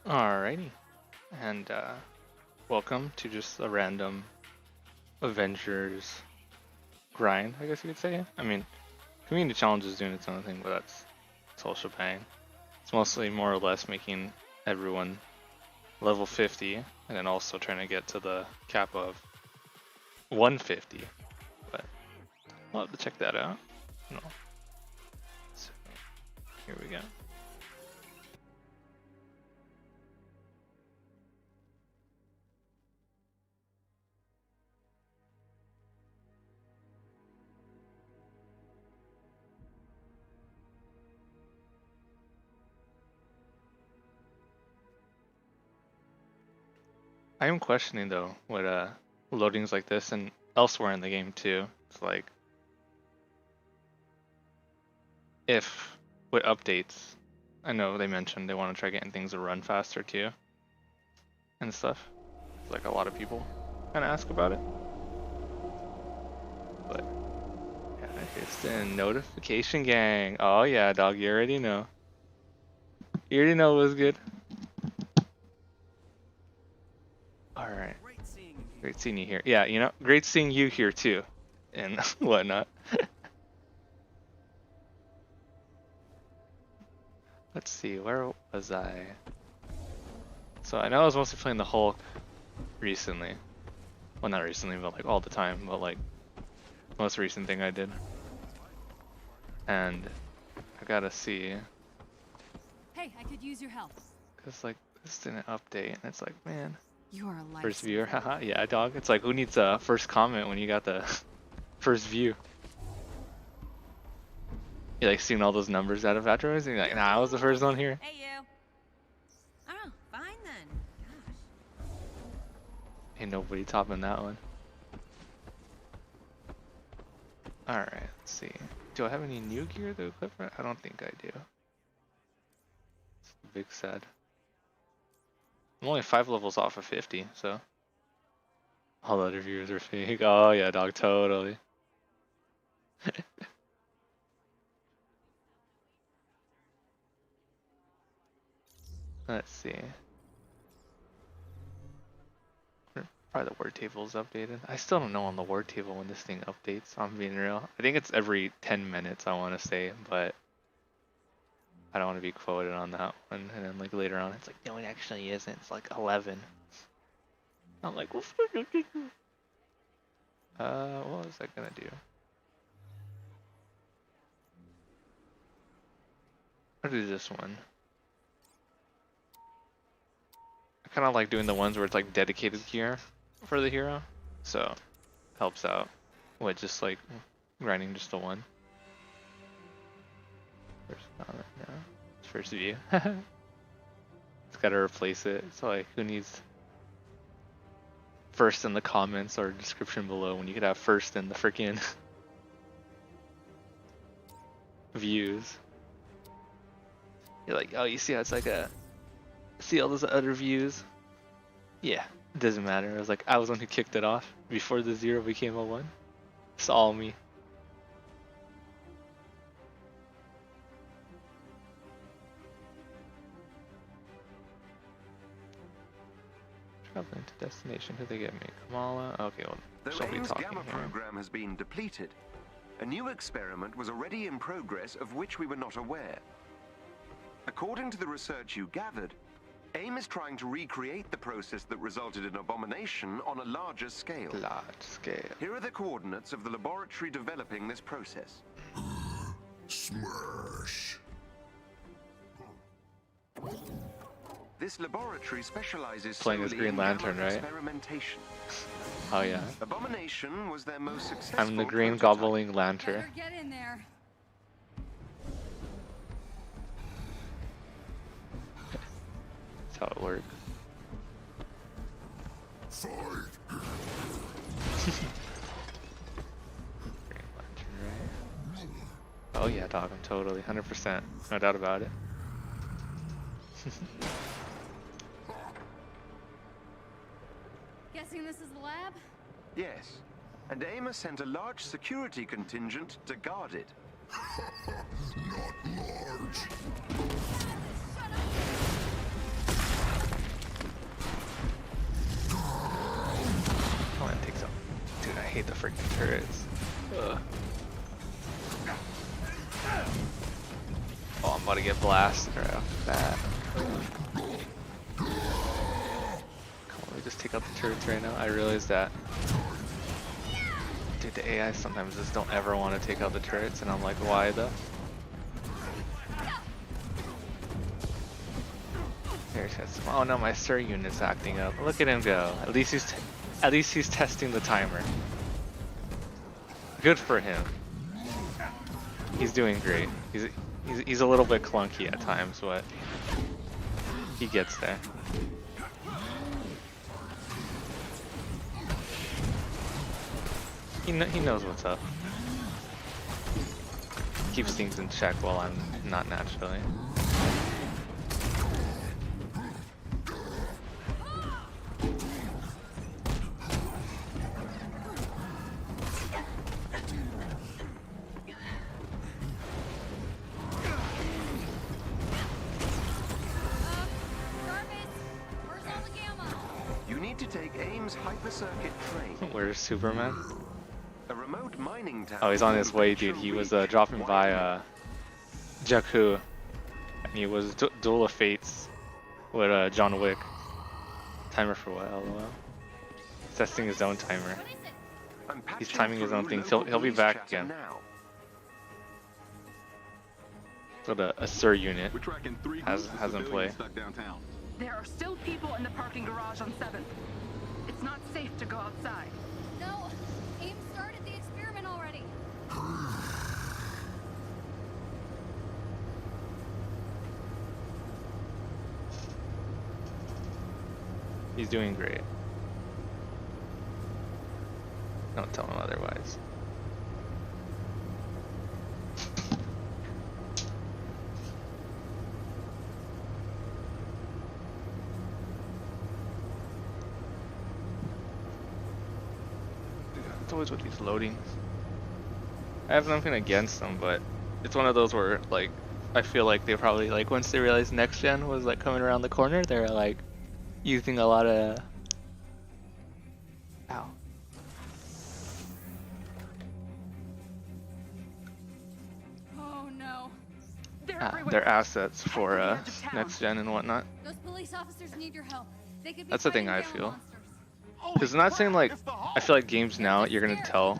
Alrighty, and welcome to just a random Avengers grind, I guess you could say. I mean, community challenge is doing its own thing, but that's whole shebang. It's mostly more or less making everyone level 50, and then also trying to get to the cap of 150. But we'll have to check that out. No. So, here we go. I am questioning though with loadings like this and elsewhere in the game too. It's like if with updates, I know they mentioned they want to try getting things to run faster too and stuff. Like a lot of people kind of ask about it. But yeah, it's the notification gang. Oh yeah, dog, you already know. You already know it was good. Alright. Great seeing you here. Yeah, you know, great seeing you here too. And whatnot. Let's see, where was I? So I know I was mostly playing the Hulk recently. Well, not recently, but like all the time. But like, most recent thing I did. And I gotta see. Hey, I could use your help. Cause like, this didn't update. And it's like, man. You are a life First viewer, haha, yeah, dog. It's like, who needs a first comment when you got the first view? You like seeing all those numbers out of afterwards, and you're like, nah, I was the first one here. Hey, you. Oh, fine then. Gosh. Ain't nobody topping that one. Alright, let's see. Do I have any new gear to equip? I don't think I do. It's a big sad. I'm only 5 levels off of 50, so. All other viewers are fake. Oh yeah, dog, totally. Let's see. Probably the word table is updated. I still don't know on the word table when this thing updates, I'm being real. I think it's every 10 minutes, I want to say, but I don't want to be quoted on that one. And then like later on, it's like, no, it actually isn't. It's like 11. I'm like, what was I gonna do? I'll do this one. I kind of like doing the ones where it's like dedicated gear for the hero, so helps out with just like grinding just the one. First comment, no. First view. It's gotta replace it. So like, who needs first in the comments or description below when you could have first in the freaking views? You're like, oh, you see how it's like a, see all those other views? Yeah, it doesn't matter. I was like, I was the one who kicked it off before the 0 became a 1. It's all me. Traveling to destination, who they get me? Kamala? Okay, well, she'll be talking Gamma here. program has been depleted. A new experiment was already in progress of which we were not aware. According to the research you gathered, AIM is trying to recreate the process that resulted in Abomination on a larger scale. Large scale. Here are the coordinates of the laboratory developing this process. Smash. This laboratory specializes Playing as solely Green in Lantern, gamma right? experimentation. Oh yeah. Abomination was their most successful I'm the green prototype. gobbling lantern. Better get in there. That's how it works. Fight. Green Lantern, right? Oh yeah, dog, I'm totally 100%, no doubt about it. Guessing this is the lab? Yes, and AIM has sent a large security contingent to guard it. Not large. Shut up! hate the freaking turrets. Ugh. Oh, I'm about to get blasted right off the bat. Come on, let me just take out the turrets right now. I realize that. Dude, the AI sometimes just don't ever want to take out the turrets, and I'm like, why though? There he says, oh no, my Sir unit's acting up. Look at him go. At least he's testing the timer. Good for him. He's doing great. He's a little bit clunky at times, but he gets there. He knows what's up. Keeps things in check while I'm not naturally. Where's Superman? A remote mining town. Oh, he's on his way, dude. He was dropping by Jakku, and he was Duel of Fates with John Wick. Timer for what? LOL. He's testing his own timer. He's timing his own things. He'll be back again. So a Sir unit has him play. There are still people in the parking garage on 7th. It's not safe to go outside. No, AIM started the experiment already. He's doing great. Don't tell him otherwise. It's always with these loadings. I have nothing against them, but it's one of those where, like, I feel like they probably, like, once they realized next gen was, like, coming around the corner, they're, like, using a lot of... Ow. Oh no. Their assets for next gen and whatnot. Those police officers need your help. They could be That's the thing fighting I down feel. monsters. Because I'm not saying, like, I feel like games now, you're gonna tell,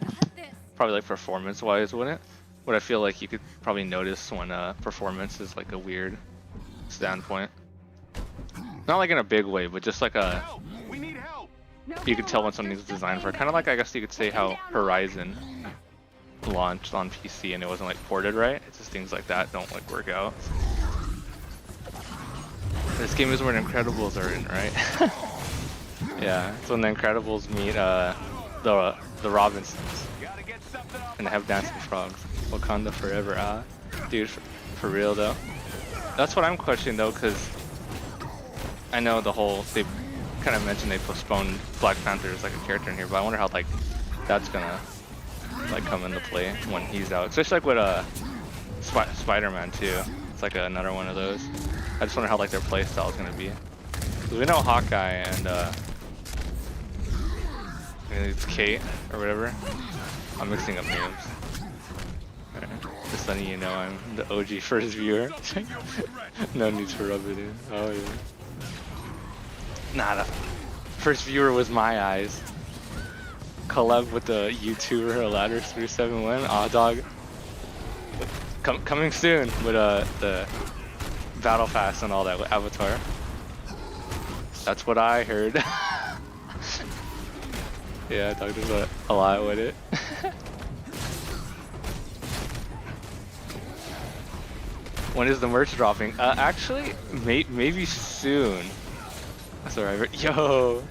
probably, like, performance-wise, wouldn't it? But I feel like you could probably notice when performance is, like, a weird standpoint. Not, like, in a big way, but just, like, you could tell when something's designed for. Kind of like, I guess you could say how Horizon launched on PC and it wasn't, like, ported right. It's just things like that don't, like, work out. This game is where the Incredibles are in, right? Yeah, it's when the Incredibles meet the Robinsons, and they have dancing frogs. Wakanda forever, dude, for real though. That's what I'm questioning though, because I know they kind of mentioned they postponed Black Panther as like a character in here, but I wonder how like that's gonna like come into play when he's out, especially like with Spider-Man too. It's like another one of those. I just wonder how like their play style is gonna be. Because we know Hawkeye and it's Kate or whatever. I'm mixing up names. Right. Just letting you know I'm the OG first viewer. No need to rub it in. Oh yeah. Nah, the first viewer was My Eyes. Collab with the YouTuber Ladder371. Aw dog. Coming soon with the Battle Pass and all that with Avatar. That's what I heard. Yeah, I talked about a lot with it. When is the merch dropping? Actually, maybe soon. That's alright. Yo,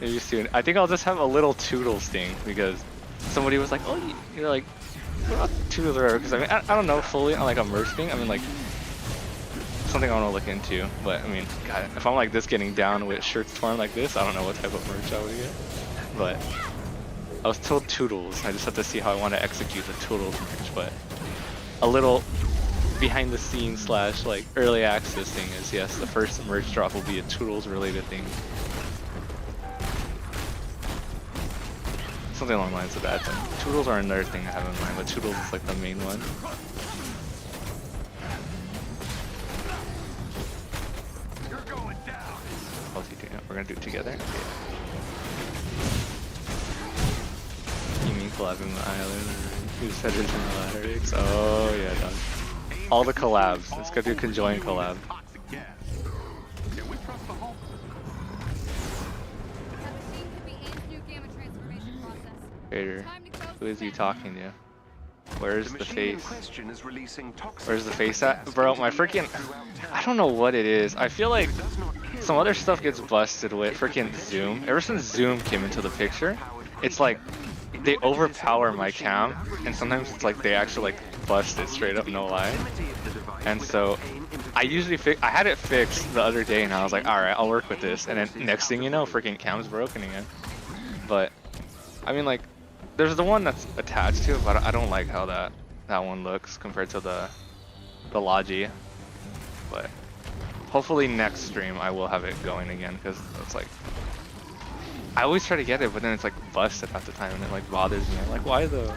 maybe soon. I think I'll just have a little Toodles thing because somebody was like, "Oh, you're like, what about Toodles or whatever?" Because I mean, I don't know fully on like a merch thing. I mean, like something I want to look into. But I mean, God, if I'm like this getting down with shirts torn like this, I don't know what type of merch I would get. But I was told Toodles. I just have to see how I want to execute the Toodles merch. But a little behind the scenes / like early access thing is yes, the first merch drop will be a Toodles related thing. Something along the lines of that. Toodles are another thing I have in mind, but Toodles is like the main one. You're going down. How's he doing it? We're gonna do it together. Okay. You mean collabing with Island? Who said it's in the Laterix? Oh yeah, dog. All the collabs. Let's go do a conjoined collab. Creator, who is he talking to? Where's the face? Where's the face at? Bro, my freaking... I don't know what it is. I feel like some other stuff gets busted with freaking Zoom. Ever since Zoom came into the picture, it's like they overpower my cam, and sometimes it's like they actually like bust it straight up, no lie. And so I usually I had it fixed the other day, and I was like, all right, I'll work with this. And then next thing you know, freaking cam's broken again. But I mean, like, there's the one that's attached to it, but I don't like how that one looks compared to the Logi. But hopefully next stream I will have it going again, because it's like I always try to get it, but then it's like busted at the time, and it like bothers me. I'm like, why though?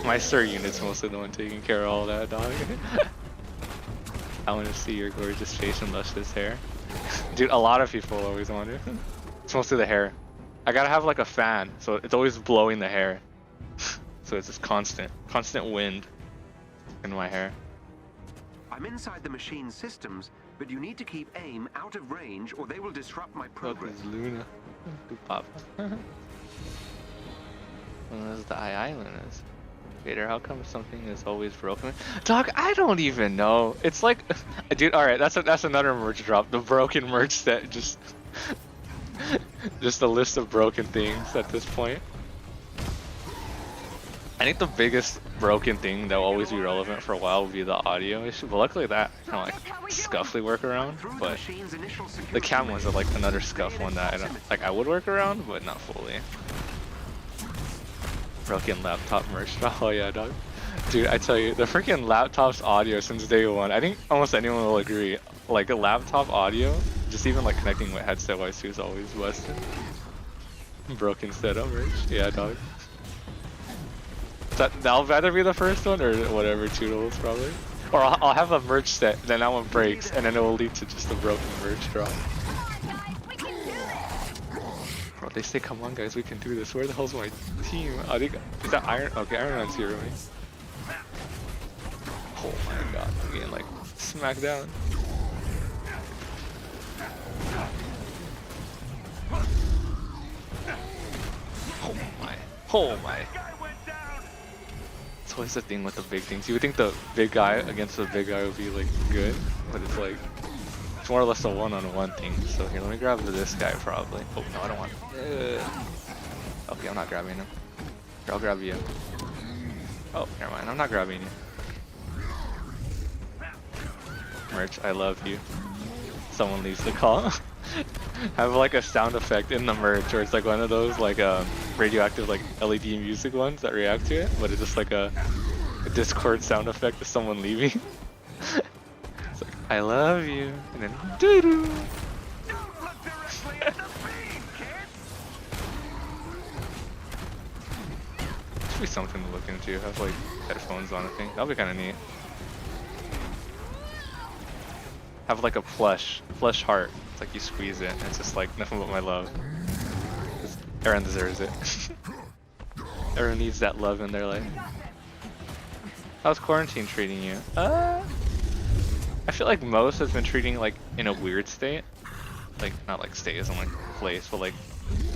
My sir unit's mostly the one taking care of all that, dog. I want to see your gorgeous face and luscious hair. Dude, a lot of people always wonder. It's mostly the hair. I gotta have like a fan, so it's always blowing the hair. So it's just constant wind in my hair. I'm inside the machine's systems, but you need to keep AIM out of range or they will disrupt my progress. What is Luna? Papa. Well, that's the Island is. Vader, how come something is always broken? Dog, I don't even know. It's like, dude. All right, that's another merch drop. The broken merch set, just a list of broken things at this point. I think the biggest broken thing that will always be relevant for a while will be the audio issue. But luckily that kind of like scuffly work around. But the cam was like another scuff one that I would work around, but not fully. Broken laptop merch drop. Oh yeah, dog. Dude, I tell you, the freaking laptop's audio since day one, I think almost anyone will agree. Like a laptop audio, just even like connecting with headset wise too is always busted. Broken setup merch. Yeah, dog. That'll either be the first one or whatever, Toodles probably. Or I'll have a merch set, then that one breaks, and then it will lead to just a broken merch drop. Bro, they say, come on guys, we can do this. Where the hell's my team? Oh, is that Iron? Okay, Iron Man's here, right? Oh my god, I'm getting like smacked down. Oh my. It's always the thing with the big things. You would think the big guy against the big guy would be like good, but it's like it's more or less a one-on-one thing. So here, let me grab this guy probably. Oh no, I don't want. Okay, I'm not grabbing him. Here, I'll grab you. Oh, never mind. I'm not grabbing you. Merch, I love you. Someone leaves the call. Have like a sound effect in the merch, or it's like one of those like radioactive like LED music ones that react to it, but it's just like a Discord sound effect of someone leaving. It's like, I love you, and then doo-doo. Should be something to look into. Have like headphones on, I think. That'll be kind of neat. Have like a plush heart. It's like you squeeze it, and it's just like nothing but my love. Aaron deserves it. Everyone needs that love in their life. How's quarantine treating you? I feel like most has been treating like in a weird state. Like not like state isn't like place, but like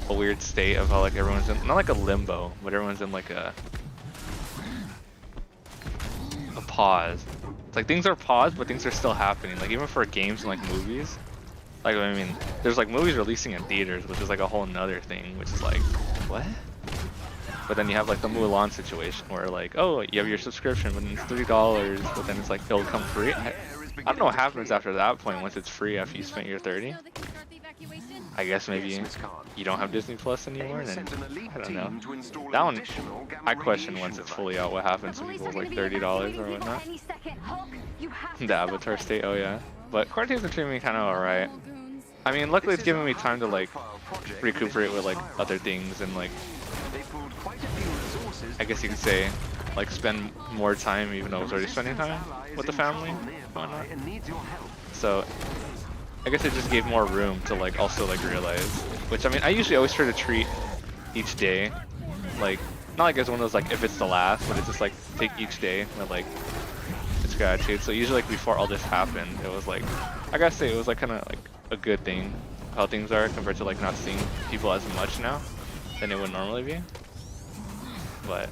a weird state of how like everyone's in, not like a limbo, but everyone's in like a pause. It's like things are paused, but things are still happening. Like even for games and like movies. Like I mean, there's like movies releasing in theaters, which is like a whole nother thing, which is like, what? But then you have like the Mulan situation where like, oh, you have your subscription, but it's $30, but then it's like it'll come free. I don't know what happens after that point once it's free after you spent your 30. I guess maybe you don't have Disney Plus anymore, then I don't know. That one, I question once it's fully out what happens to people with like $30 or whatnot. The Avatar state, oh yeah. But quarantine's been treating me kind of alright. I mean, luckily This it's is giving a me time to like high-profile project recuperate with like little other time. things and like They pulled quite a few resources I to guess you could protect say like spend more time even though I was The already spending Resistance time ally is with the in family trouble and nearby whatnot. and needs your help. So I guess it just gave more room to like also like realize, which I mean I usually always try to treat each day like not like as one of those like if it's the last, but it's just like take each day with like its gratitude. So usually like before all this happened, it was like I gotta say it was like kind of like a good thing how things are compared to like not seeing people as much now than it would normally be. But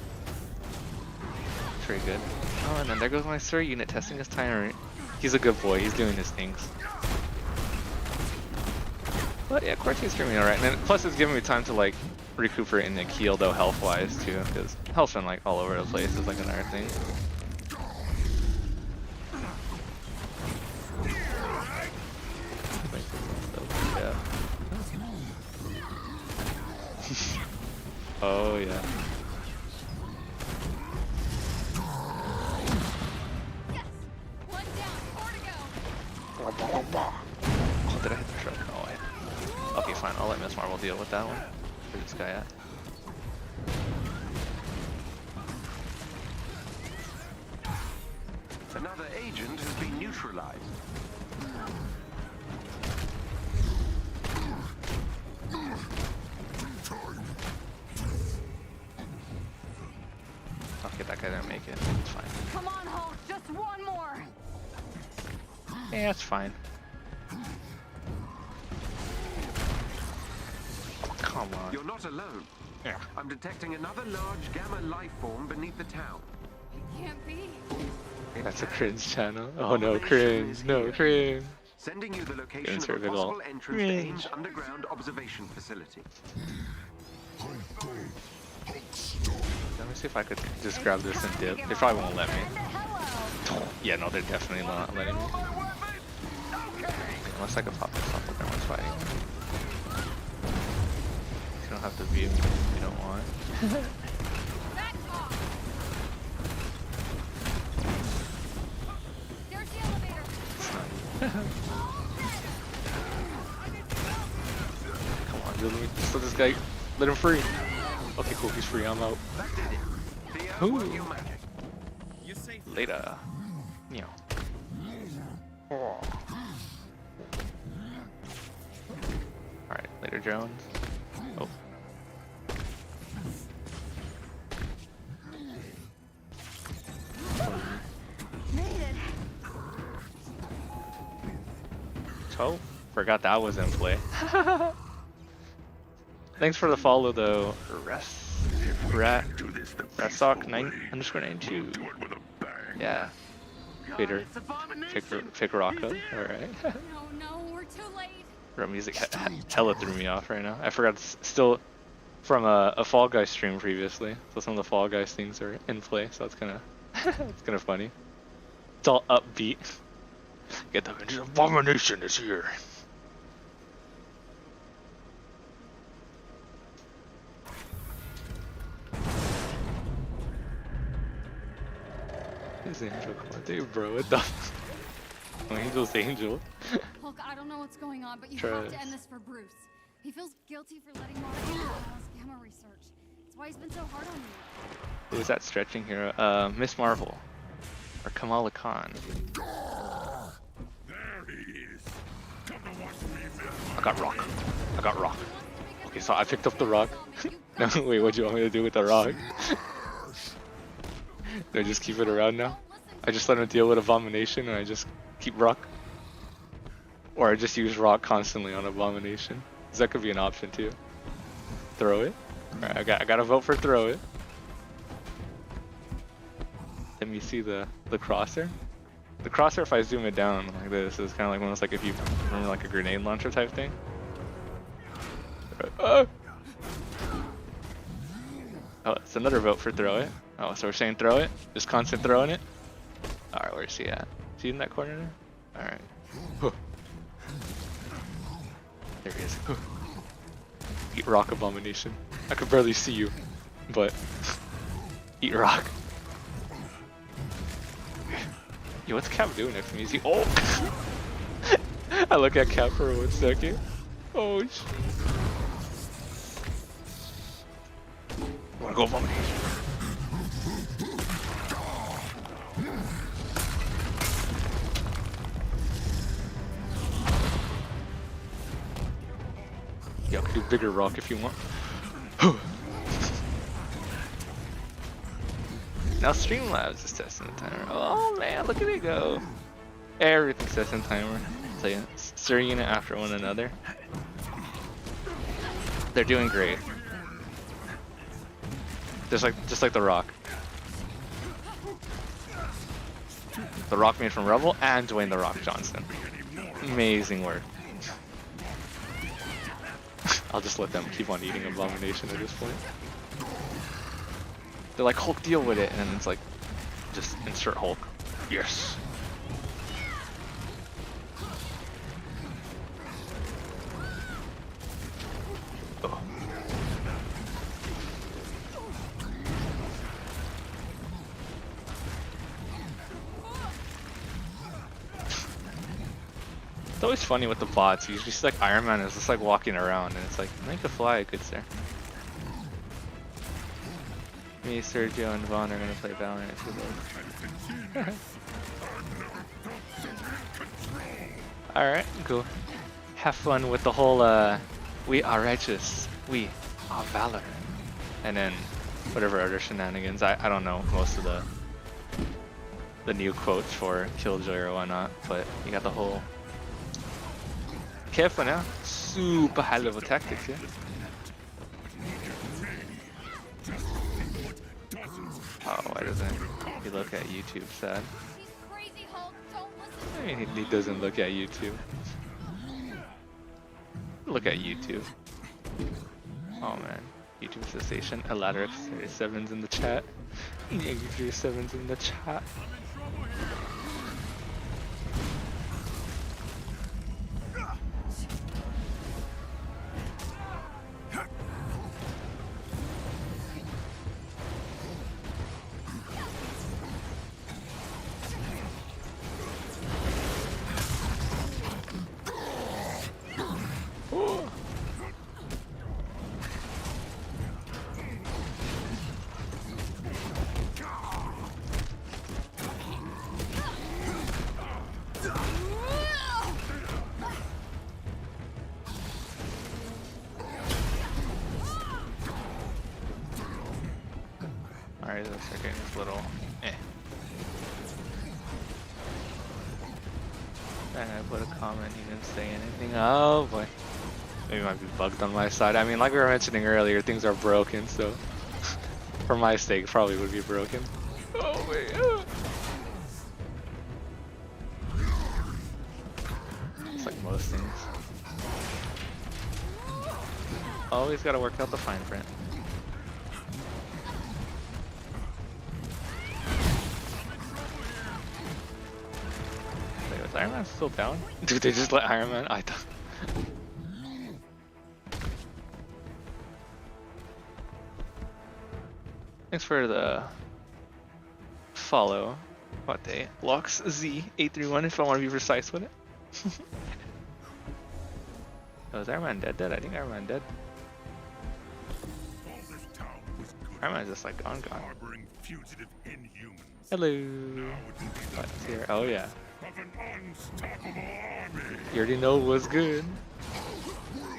it's pretty good. Oh, and then there goes my Sir unit testing his tyrant. He's a good boy. He's doing his things. But yeah, Quarantine is treating me alright. And then plus it's giving me time to like recuperate and like heal though health wise too, because health's been like all over the place is like another thing. Yeah. Oh yeah. Yes! One down, 4 to go. Oh, did I hit the truck? Oh, wait. Okay, fine. I'll let Miss Marvel deal with that one. Where's this guy at? Another agent has been neutralized. Okay, that guy didn't make it. It's fine. Come on, Hulk, just one more. Yeah, it's fine. Come on. You're not alone. Yeah. I'm detecting another large gamma life form beneath the town. It can't be. That's a cringe channel. Oh no, cringe. No, cringe. Sending you the location of Insert a big ol' possible entrance to cringe. AIM's underground observation facility. Let me see if I could just grab this and dip. They probably won't let me. Yeah, no, they're definitely not letting me. Unless I could pop this off with everyone's fighting. You don't have to view me if you don't want. Back off! There's the elevator. Come on, dude, let me just let this guy, let him free. Okay, cool, he's free, I'm out. That did it. Theo, Ooh. work your magic. Later. Yeah. Oh. Alright, later Jones. Oh. Made it. Oh, forgot that was in play. Thanks for the follow though, Ratsock_92. Yeah. Peter. Pick Rocco. Alright. No, we're too late. Bro, music hella threw me off right now. I forgot it's still from a Fall Guys stream previously. So some of the Fall Guys things are in play, so it's kinda it's kinda funny. It's all upbeat. Get the Avengers Abomination is here. His Angel, come on, dude, bro, what the Angel's Angel. Hulk, I don't know what's going on, but you Try have this. to end this for Bruce. He feels guilty for letting Mara in on his gamma research. That's why he's been so hard on you. Who is that stretching here? Miss Marvel. Or Kamala Khan. I got rock. I got rock. Okay, so I picked up the rock. No, wait, what do you want me to do with the rock? Do I just keep it around now? I just let him deal with Abomination and I just keep rock? Or I just use rock constantly on Abomination? 'Cause that could be an option too. Throw it. Alright, I got to vote for throw it. Let me see the crosshair. The crosshair, if I zoom it down like this, is kind of like almost like if you remember like a grenade launcher type thing. Oh, it's another vote for throw it. Oh, so we're saying throw it? Just constant throwing it? Alright, where's he at? Is he in that corner there? Alright. There he is. Eat rock, Abomination. I could barely see you, but eat rock. Yo, what's Cap doing next to me? Is he? Oh! I look at Cap for 1 second. Oh shit. Wanna go abomination? Yo, I can do bigger rock if you want. Now Streamlabs is testing the timer. Oh man, look at it go. Everything's testing timer. So yeah, stir unit after one another. They're doing great. Just like the Rock. The Rock made from Rebel and Dwayne The Rock Johnson. Amazing work. I'll just let them keep on eating Abomination at this point. They're like, Hulk, deal with it, and then it's like, just insert Hulk. Yes. Oh. It's always funny with the bots. Usually, it's like Iron Man is just like walking around, and it's like, make a fly, good sir. Me, Sergio, and Vaughn are gonna play Valorant if you like. Alright, cool. Have fun with the whole we are righteous, we are valor. And then whatever other shenanigans. I don't know most of the new quotes for Killjoy or whatnot, but you got the whole careful now. Super high level tactics, yeah. Oh, why doesn't he look at YouTube, sad? He's crazy, Hulk. Don't listen. I mean, he doesn't look at YouTube. Look at YouTube. Oh man, YouTube cessation. Elateric 37's in the chat. Yankee 37's in the chat. Alright, let's start getting this little And I put a comment, he didn't say anything. Oh boy. Maybe it might be bugged on my side. I mean, like we were mentioning earlier, things are broken, so for my sake, probably would be broken. Oh wait. It's like most things. Always gotta work out the fine print. Wait, was Iron Man still down? Dude, they just let Iron Man? I thought. Thanks for the follow. What day? Lux Z831 if I want to be precise with it. Oh, is Iron Man dead? I think Iron Man dead. Iron Man's just like gone. Hello. What's here? Oh yeah. You already know what's good.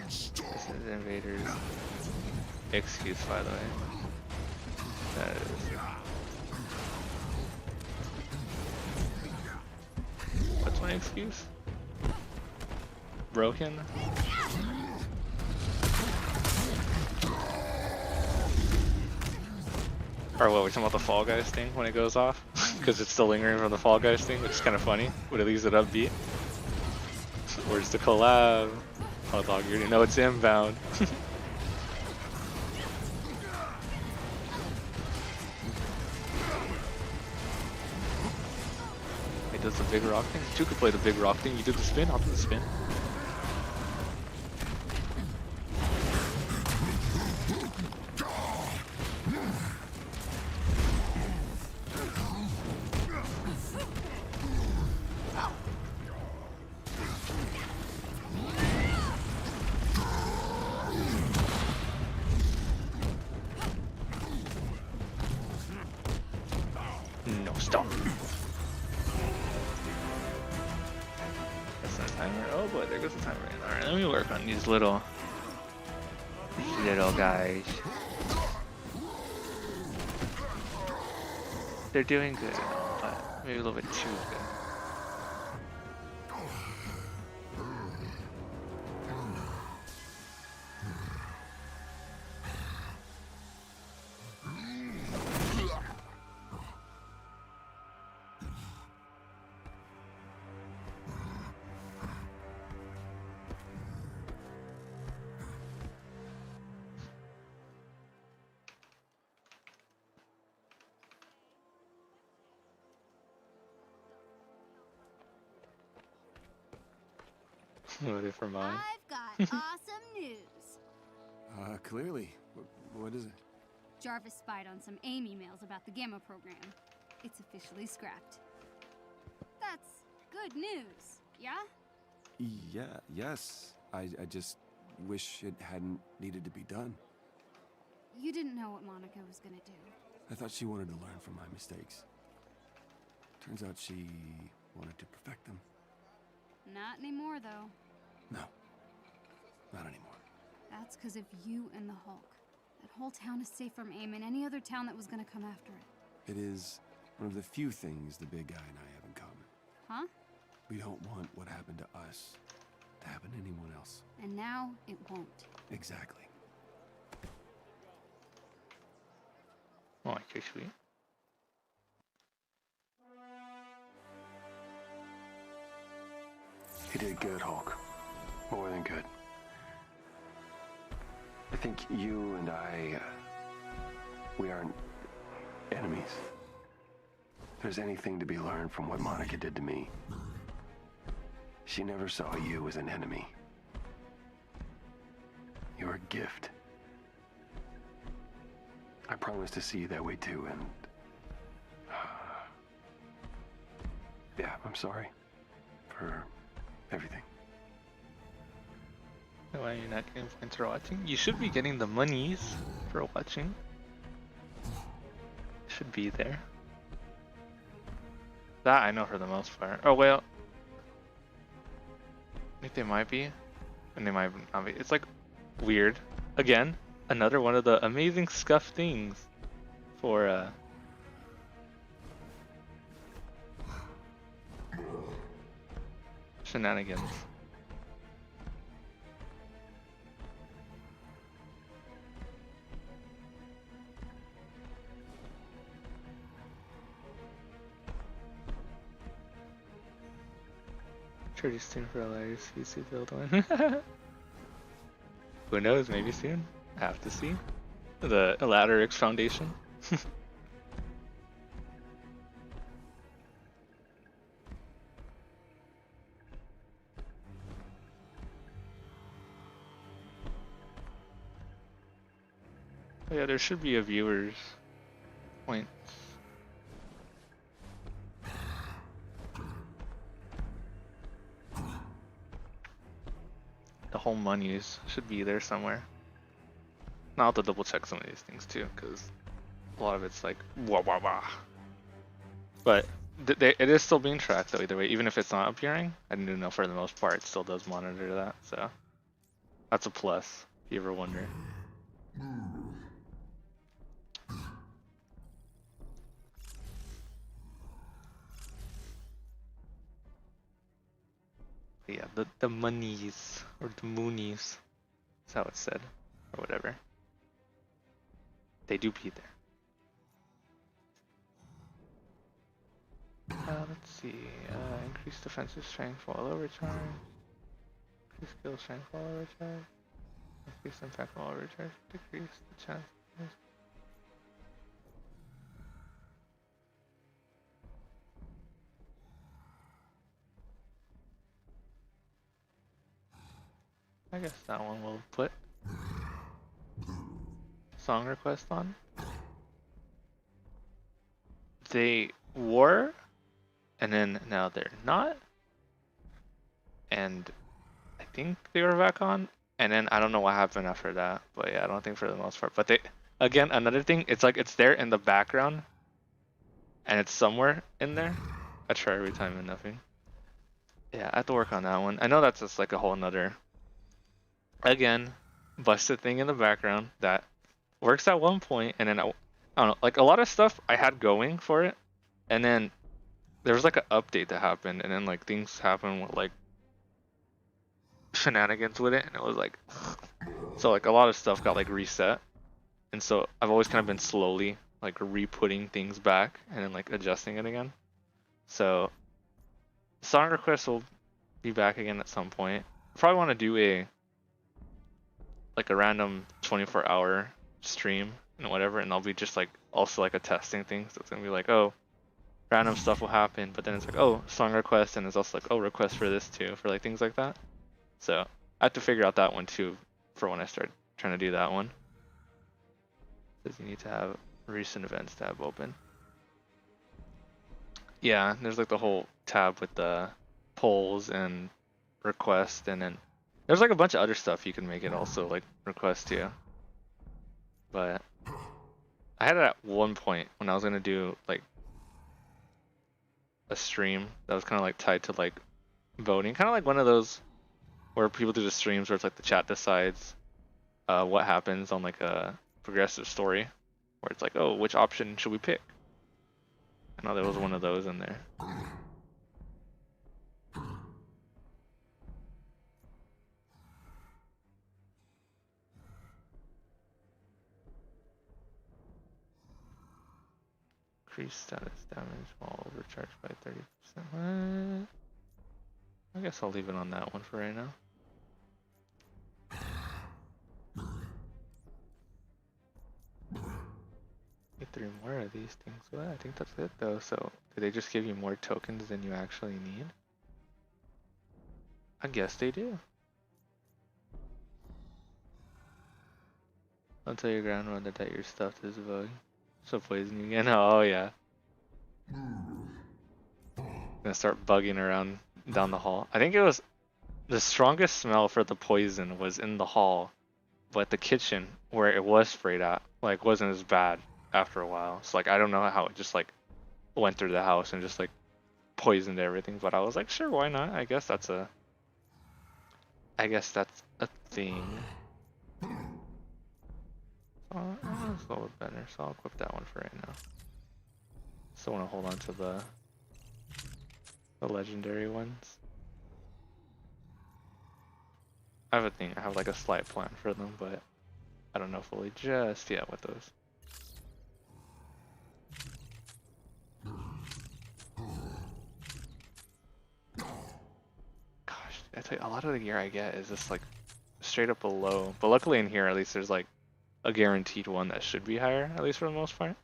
This is Invaders. Excuse, by the way. That is. What's my excuse? Broken? Or what, we're talking about the Fall Guys thing when it goes off? Because it's still lingering from the Fall Guys thing, which is kind of funny, but it leaves it upbeat. Where's the collab? Oh dog, you already know it's inbound. He does the big rock thing? You could play the big rock thing, you do the spin, I'll do the spin. Stop. That's not a timer. Oh boy, there goes the timer. Alright, let me work on these little guys. They're doing good, but maybe a little bit too good. Ready for mine? I've got awesome news. Clearly. What is it? Jarvis spied on some AIM emails about the Gamma program. It's officially scrapped. That's good news, yeah? Yeah, yes. I just wish it hadn't needed to be done. You didn't know what Monica was gonna do. I thought she wanted to learn from my mistakes. Turns out she wanted to perfect them. Not anymore, though. No, not anymore. That's because of you and the Hulk. That whole town is safe from AIM and any other town that was gonna come after it. It is one of the few things the big guy and I have in common. Huh? We don't want what happened to us to happen to anyone else. And now it won't. Exactly. Oh, okay, sweet. He did good, Hulk. More than good. I think you and I, we aren't enemies. If there's anything to be learned from what Monica did to me, she never saw you as an enemy. You're a gift. I promise to see you that way too, and yeah, I'm sorry for everything. Why are you not getting points for watching? You should be getting the monies for watching. Should be there. That I know for the most part. Oh well. I think they might be. And they might not be. It's like weird. Again, another one of the amazing scuff things for shenanigans. Pretty soon for a latest PC build one. Who knows? Maybe soon. Have to see. The Ladder X Foundation. Oh yeah, there should be a viewer's point. The whole monies should be there somewhere. Now I'll have to double check some of these things too, because a lot of it's like wah wah wah. But it is still being tracked though either way, even if it's not appearing. I do know for the most part it still does monitor that, so that's a plus if you ever wonder. Yeah, the monies or the moonies, that's how it's said, or whatever. They do be there. Let's see. Increase defensive strength while overcharge. Increase skill strength while overcharge. Increase impact while overcharge. Decrease the chance. I guess that one will put song request on. They were, and then now they're not. And I think they were back on, and then I don't know what happened after that. But yeah, I don't think for the most part. But they, again, another thing, it's like it's there in the background, and it's somewhere in there. I try every time and nothing. Yeah, I have to work on that one. I know that's just like a whole nother, again, busted thing in the background that works at one point, and then I don't know, like a lot of stuff I had going for it, and then there was like an update that happened, and then like things happened with like shenanigans with it, and it was like, so like a lot of stuff got like reset, and so I've always kind of been slowly like re-putting things back and then like adjusting it again. So Song Request will be back again at some point. Probably want to do a like a random 24-hour stream and whatever, and I'll be just like also like a testing thing. So it's gonna be like, oh, random stuff will happen, but then it's like, oh, song request, and it's also like, oh, request for this too, for like things like that. So I have to figure out that one too for when I start trying to do that one. Because you need to have recent events tab open. Yeah, there's like the whole tab with the polls and request, and then there's like a bunch of other stuff you can make it also like request too. But I had it at one point when I was gonna do like a stream that was kind of like tied to like voting, kind of like one of those where people do the streams where it's like the chat decides what happens on like a progressive story, where it's like, oh, which option should we pick? I know there was one of those in there. Increase status damage while overcharged by 30%. What? I guess I'll leave it on that one for right now. Get 3 more of these things. Well, I think that's it though. So, do they just give you more tokens than you actually need? I guess they do. I'll tell your grandmother that your stuff is voting. So poison you again? Oh yeah. Gonna start bugging around down the hall. I think it was the strongest smell for the poison was in the hall, but the kitchen where it was sprayed at like wasn't as bad after a while. So like I don't know how it just like went through the house and just like poisoned everything, but I was like, sure, why not? I guess that's a thing. It's a little better, so I'll equip that one for right now. Still want to hold on to the legendary ones. I have a thing, I have like a slight plan for them, but I don't know fully just yet with those. Gosh, I tell you, a lot of the gear I get is just like straight up below, but luckily in here at least there's like a guaranteed one that should be higher, at least for the most part.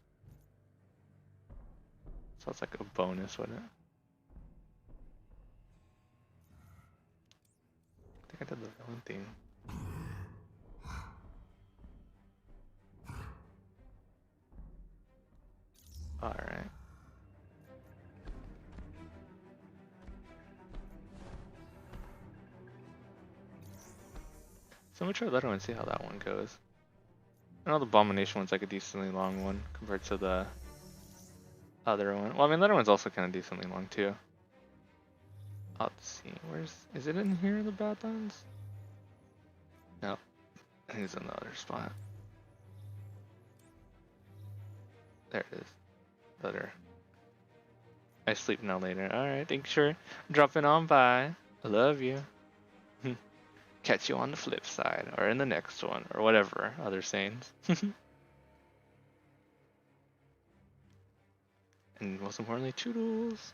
So it's like a bonus, wouldn't it? I think I did the villain thing. Alright. So I'm gonna try the other one and see how that one goes. I know the Abomination one's like a decently long one compared to the other one. Well, I mean, the other one's also kind of decently long too. Let's see, is it in here, the Badlands? No, I think it's in the other spot. There it is. Better. I sleep now later. Alright, thanks for dropping on by. I love you. Catch you on the flip side, or in the next one, or whatever other sayings. And most importantly, toodles.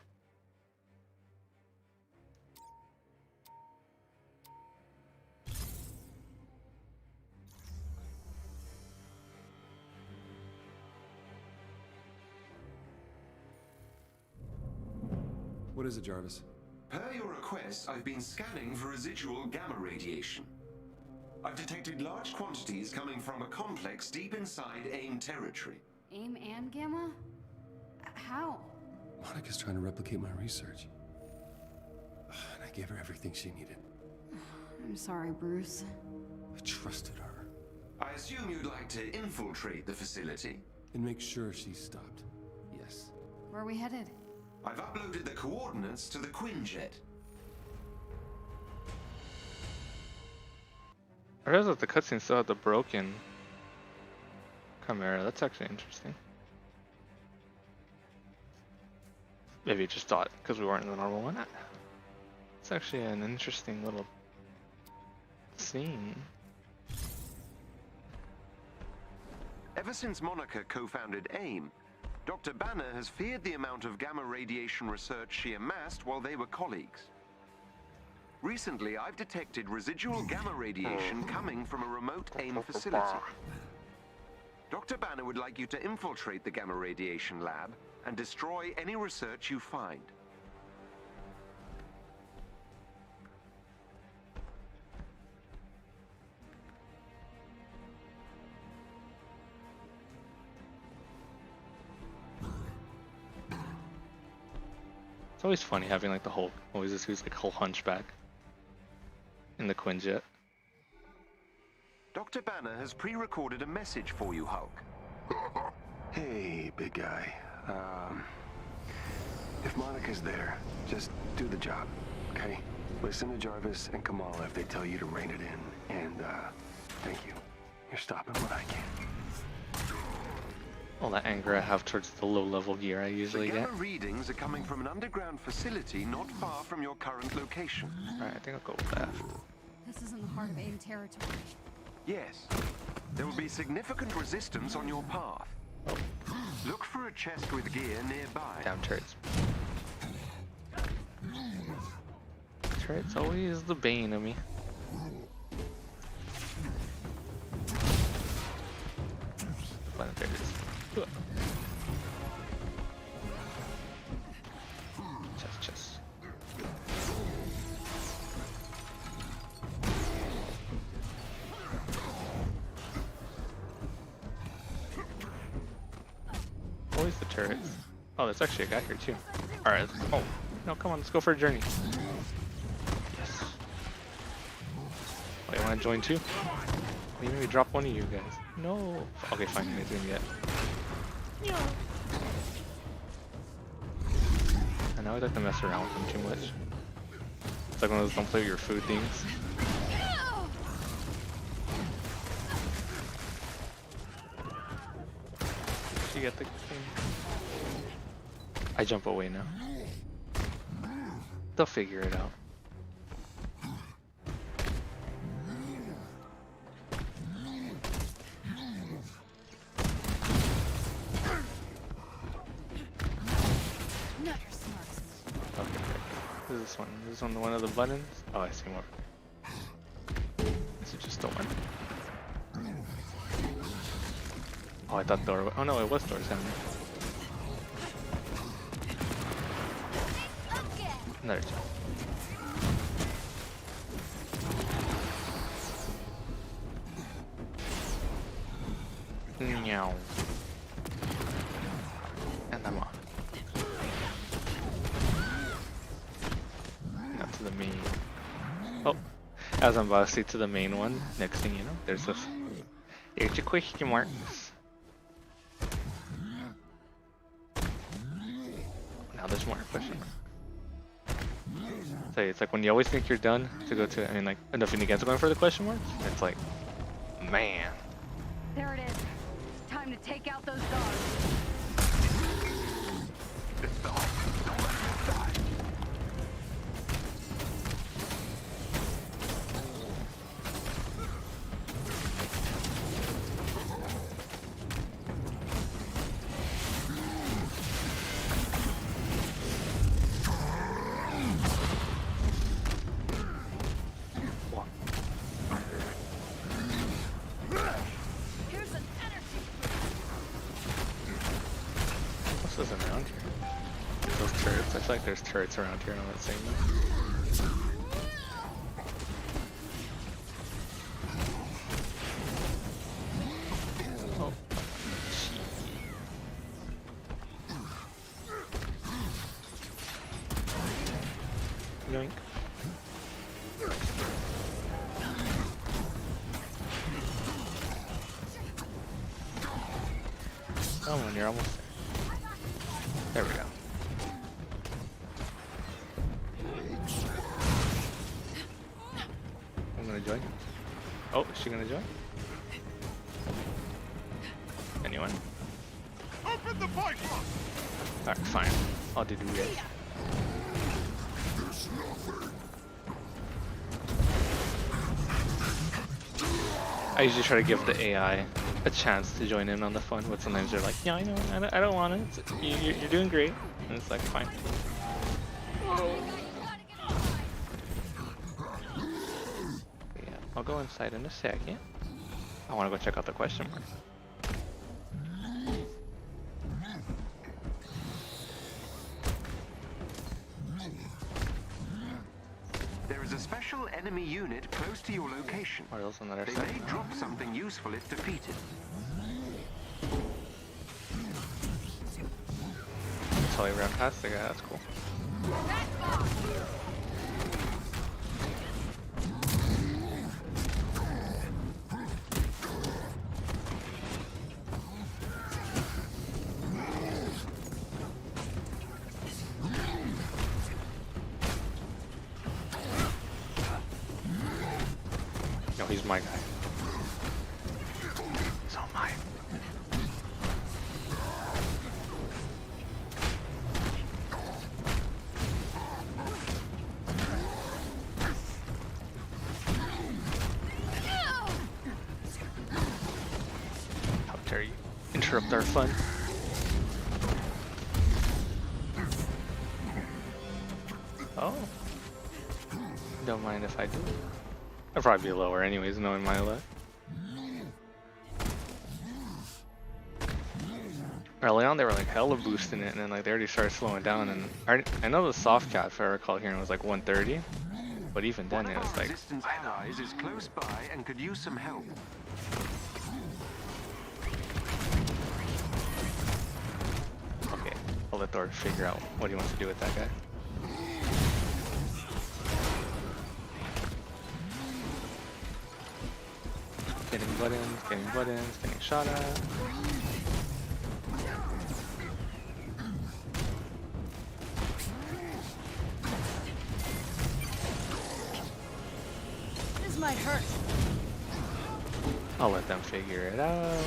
What is it, Jarvis? Per your request, I've been scanning for residual gamma radiation. I've detected large quantities coming from a complex deep inside AIM territory. AIM and Gamma? How? Monica's trying to replicate my research. And I gave her everything she needed. I'm sorry, Bruce. I trusted her. I assume you'd like to infiltrate the facility? And make sure she's stopped. Yes. Where are we headed? I've uploaded the coordinates to the Quinjet. I realized that the cutscene still had the broken Chimera. That's actually interesting. Maybe it just thought because we weren't in the normal one. It's actually an interesting little scene. Ever since Monica co-founded AIM, Dr. Banner has feared the amount of gamma radiation research she amassed while they were colleagues. Recently, I've detected residual gamma radiation coming from a remote AIM facility. Dr. Banner would like you to infiltrate the gamma radiation lab and destroy any research you find. It's always funny having like the whole, always this who's like whole hunchback in the Quinjet. Dr. Banner has pre-recorded a message for you, Hulk. Hey, big guy. If Monica's there, just do the job, okay? Listen to Jarvis and Kamal if they tell you to rein it in. And, thank you. You're stopping what I can. All that anger I have towards the low-level gear I usually The get. gamma readings are coming from an underground facility not far from your current location. Alright, I think I'll go with that. This isn't the heart of AIM territory. Yes. There will be significant resistance on your path. Look for a chest with gear nearby. Damn turrets. Turrets always the bane of me. But there it is. Chest. Always the turrets. Oh, there's actually a guy here too. Alright. Oh, no, come on, let's go for a journey. Yes. Oh, you want to join too? Maybe drop one of you guys. No. Okay, fine. He's gonna get. And now I like to mess around with him too much. It's like one of those don't play with your food things. Did you get the thing? I jump away now. They'll figure it out. Is this on one of the buttons? Oh, I see more. This is just the one. Oh, I thought door. Oh no, it was doors down there. Another jump. Meow. And I'm off. Not to the main. Oh, as I'm about to say to the main one, next thing you know, there's your question marks. Now there's more question marks. So it's like when you always think you're done to go to, I mean, like nothing against going for the question marks. It's like, man. There it is. Time to take out those dogs. Around here. Those turrets. I feel like there's turrets around here and I'm not saying that. Oh. Yoink. Come on, you're almost there. There we go. I'm gonna join. Oh, is she gonna join? Anyone? Open the bike lock! Alright, fine. I'll do it. I usually try to give the AI a chance to join in on the fun, but sometimes they're like, yeah, I know, I don't want it. You're doing great. And it's like, fine. Yeah, I'll go inside in a second. I want to go check out the question mark. There is a special enemy unit close to your location. Or else on the other They side. may drop something useful if defeated. That's how we ran past the guy, that's cool. No, he's my guy. So mine. How dare you interrupt our fun? Oh. Don't mind if I do. I'd probably be lower anyways, knowing my luck. Early on, they were like hella boosting it, and then like they already started slowing down. And I know the soft cap, if I recall hearing, was like 130, but even then One it of was our like, resistance allies is close by and could use some help. okay, I'll let Thor figure out what he wants to do with that guy. Getting buttons, getting shot at. This might hurt. I'll let them figure it out.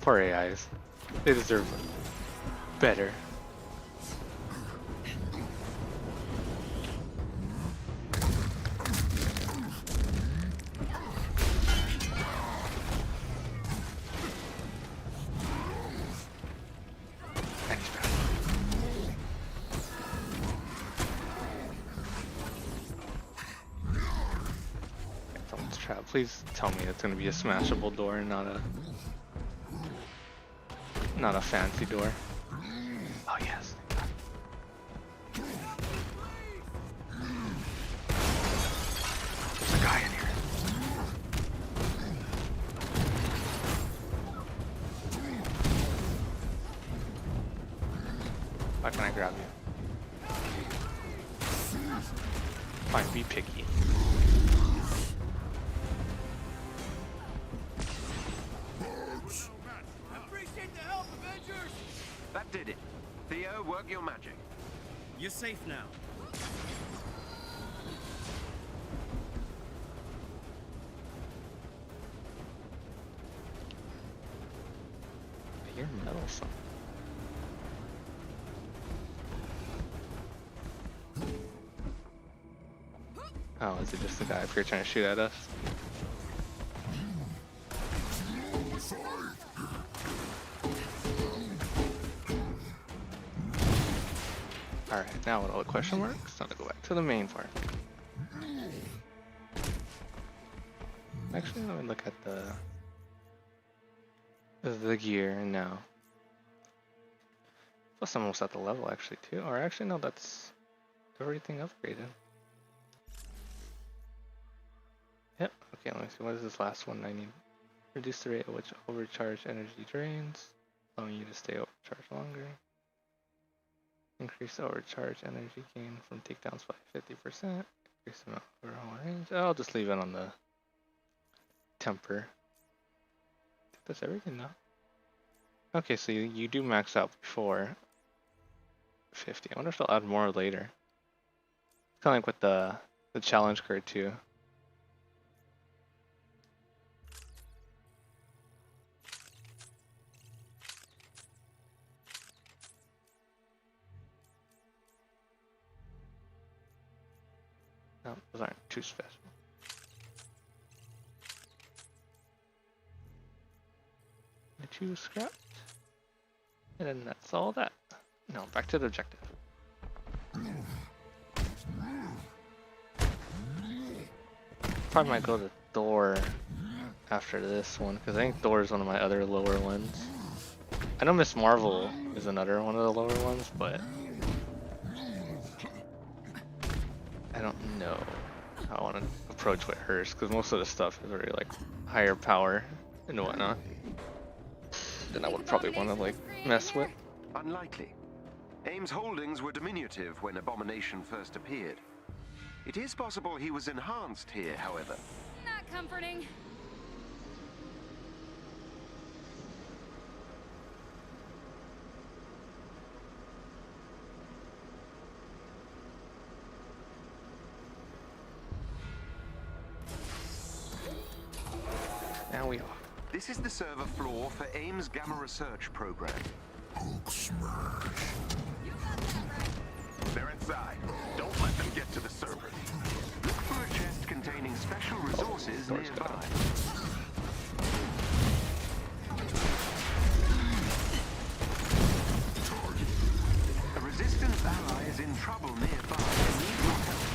Poor AIs. They deserve better. And he's back. Someone's trapped. Please tell me it's gonna be a smashable door and not a fancy door. Oh yes. There's a guy in here. Why can I grab you? Fine, be picky. Appreciate the help, Avengers! That did it. Theo, work your magic. You're safe now. I hear metal something. Oh, is it just the guy up here trying to shoot at us? Alright, now with all the question marks, time to go back to the main part. Actually, let me look at the gear now. Plus I'm almost at the level actually too. Or actually no, that's everything upgraded. Yep, okay, let me see, what is this last one I need? Reduce the rate at which overcharged energy drains, allowing you to stay overcharged longer. Increase the overcharged energy gain from takedowns by 50%. Increase the amount of overall range. I'll just leave it on the temper. That's everything now. Okay, so you do max out before 50. I wonder if they'll add more later. Kind of like with the challenge card too. No, those aren't too special. The two scrapped. And then that's all that. No, back to the objective. Probably might go to Thor after this one, because I think Thor is one of my other lower ones. I know Miss Marvel is another one of the lower ones, but I don't know how I want to approach with hers, because most of the stuff is already like higher power and whatnot. Then I would probably want to like mess with. Unlikely. AIM's holdings were diminutive when Abomination first appeared. It is possible he was enhanced here, however. Not comforting. Now we are. This is the server floor for AIM's Gamma Research program. They're inside. Don't let them get to the servers. Look for a chest containing special resources nearby. A resistance ally is in trouble nearby and needs your help.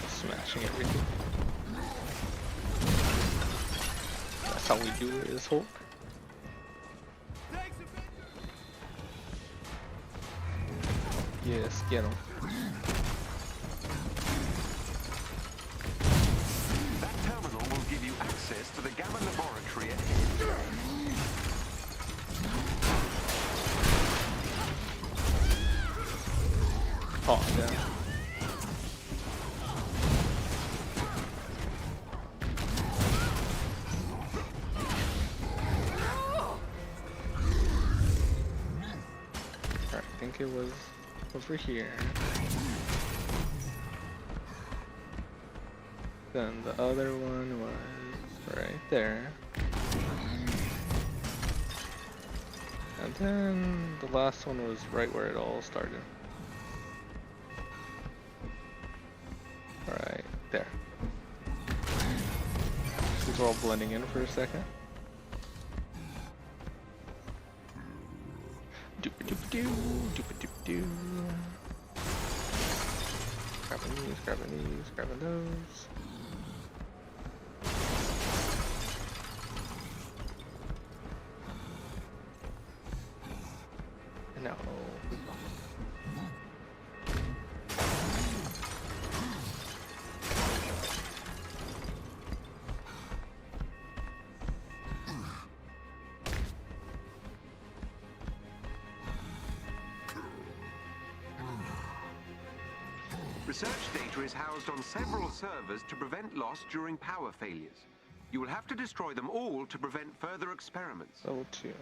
Smashing everything. That's how we do it, is Hulk. Thanks, Avengers! Yes, get him. That terminal will give you access to the Gamma Laboratory ahead. Oh, yeah. Alright, I think it was over here. Then the other one was right there. And then the last one was right where it all started. Alright, there. These are all blending in for a second. Doop-a-doop-a-doo, doop-a-doop-a-doo. Grabbing these, grabbing these, grabbing those. And now, Research data is housed on several servers to prevent loss during power failures. You will have to destroy them all to prevent further experiments. level 2.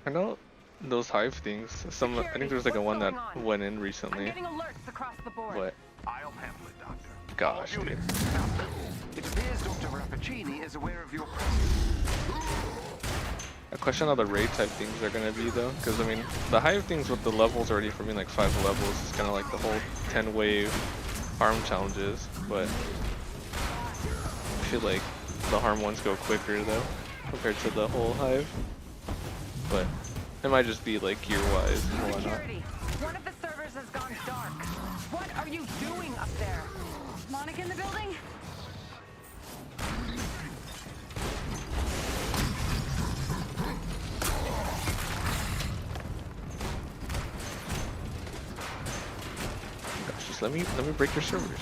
I know those hive things. Some I think there's like a one that went in I'm recently, getting alerts across the board. but I'll handle it, Doctor. gosh, All dude. units, out. It appears Dr. Rappaccini is aware of your presence. I question how the raid type things are gonna be though, because I mean the hive things with the levels already for being like 5 levels is kind of like the whole 10 wave harm challenges, but I feel like the harm ones go quicker though compared to the whole hive. But it might just be like gear wise and whatnot. Security. One of the servers has gone dark. What are you doing up there? Monica in the building? Gosh, just let me break your servers.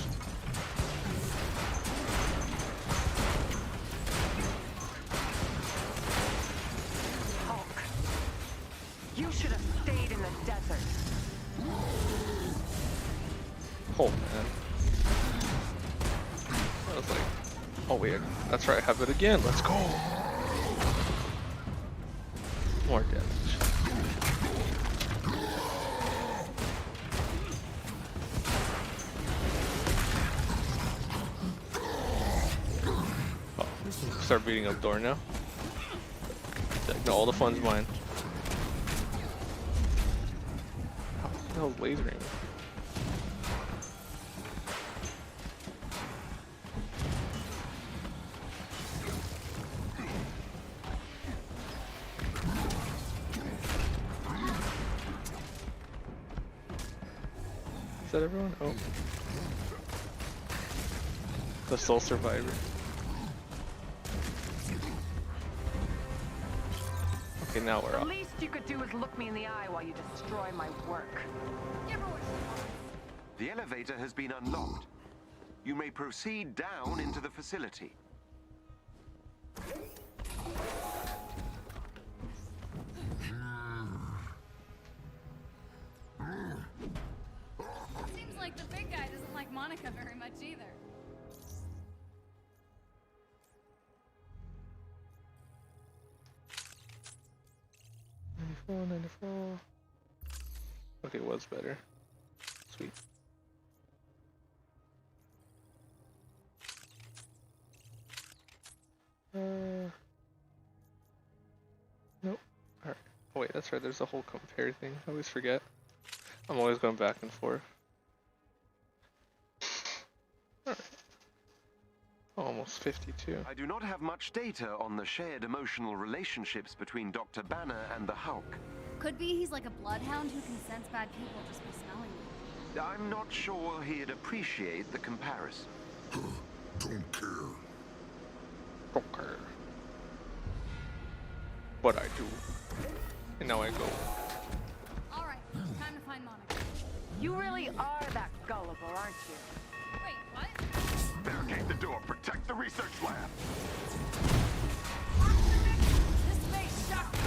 Hulk. You should have stayed in the desert. Oh man. was like, oh wait, that's right, I have it again. Let's go. More damage. Oh, start beating up door now. Like, no, all the fun's mine. How the hell is lasering? Is that everyone? Oh. The sole survivor. Okay, now we're The off. least you could do is look me in the eye while you destroy my work. Give her what she wants. The elevator has been unlocked. You may proceed down into the facility. Seems like the big guy doesn't like Monica very much either. $94. Okay, was better. Sweet. Nope. Alright. Oh wait, that's right, there's a whole compare thing. I always forget. I'm always going back and forth. Alright. Almost 52. I do not have much data on the shared emotional relationships between Dr. Banner and the Hulk. Could be he's like a bloodhound who can sense bad people just by smelling them. I'm not sure he'd appreciate the comparison. Don't care. Don't care. But I do. And now I go. Alright, time to find Monica. You really are that gullible, aren't you? Wait, what? Barricade the door. Protect the research lab. This may shock me.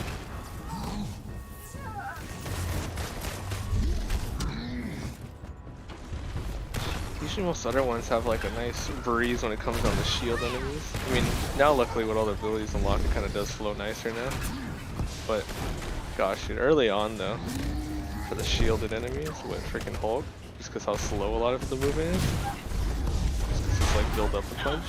Usually most other ones have like a nice breeze when it comes down to shield enemies. I mean, now luckily with all the abilities unlocked, it kind of does flow nicer now. But, gosh, dude, early on though, for the shielded enemies with freaking Hulk, just because how slow a lot of the movement is, just because it's like build up a punch.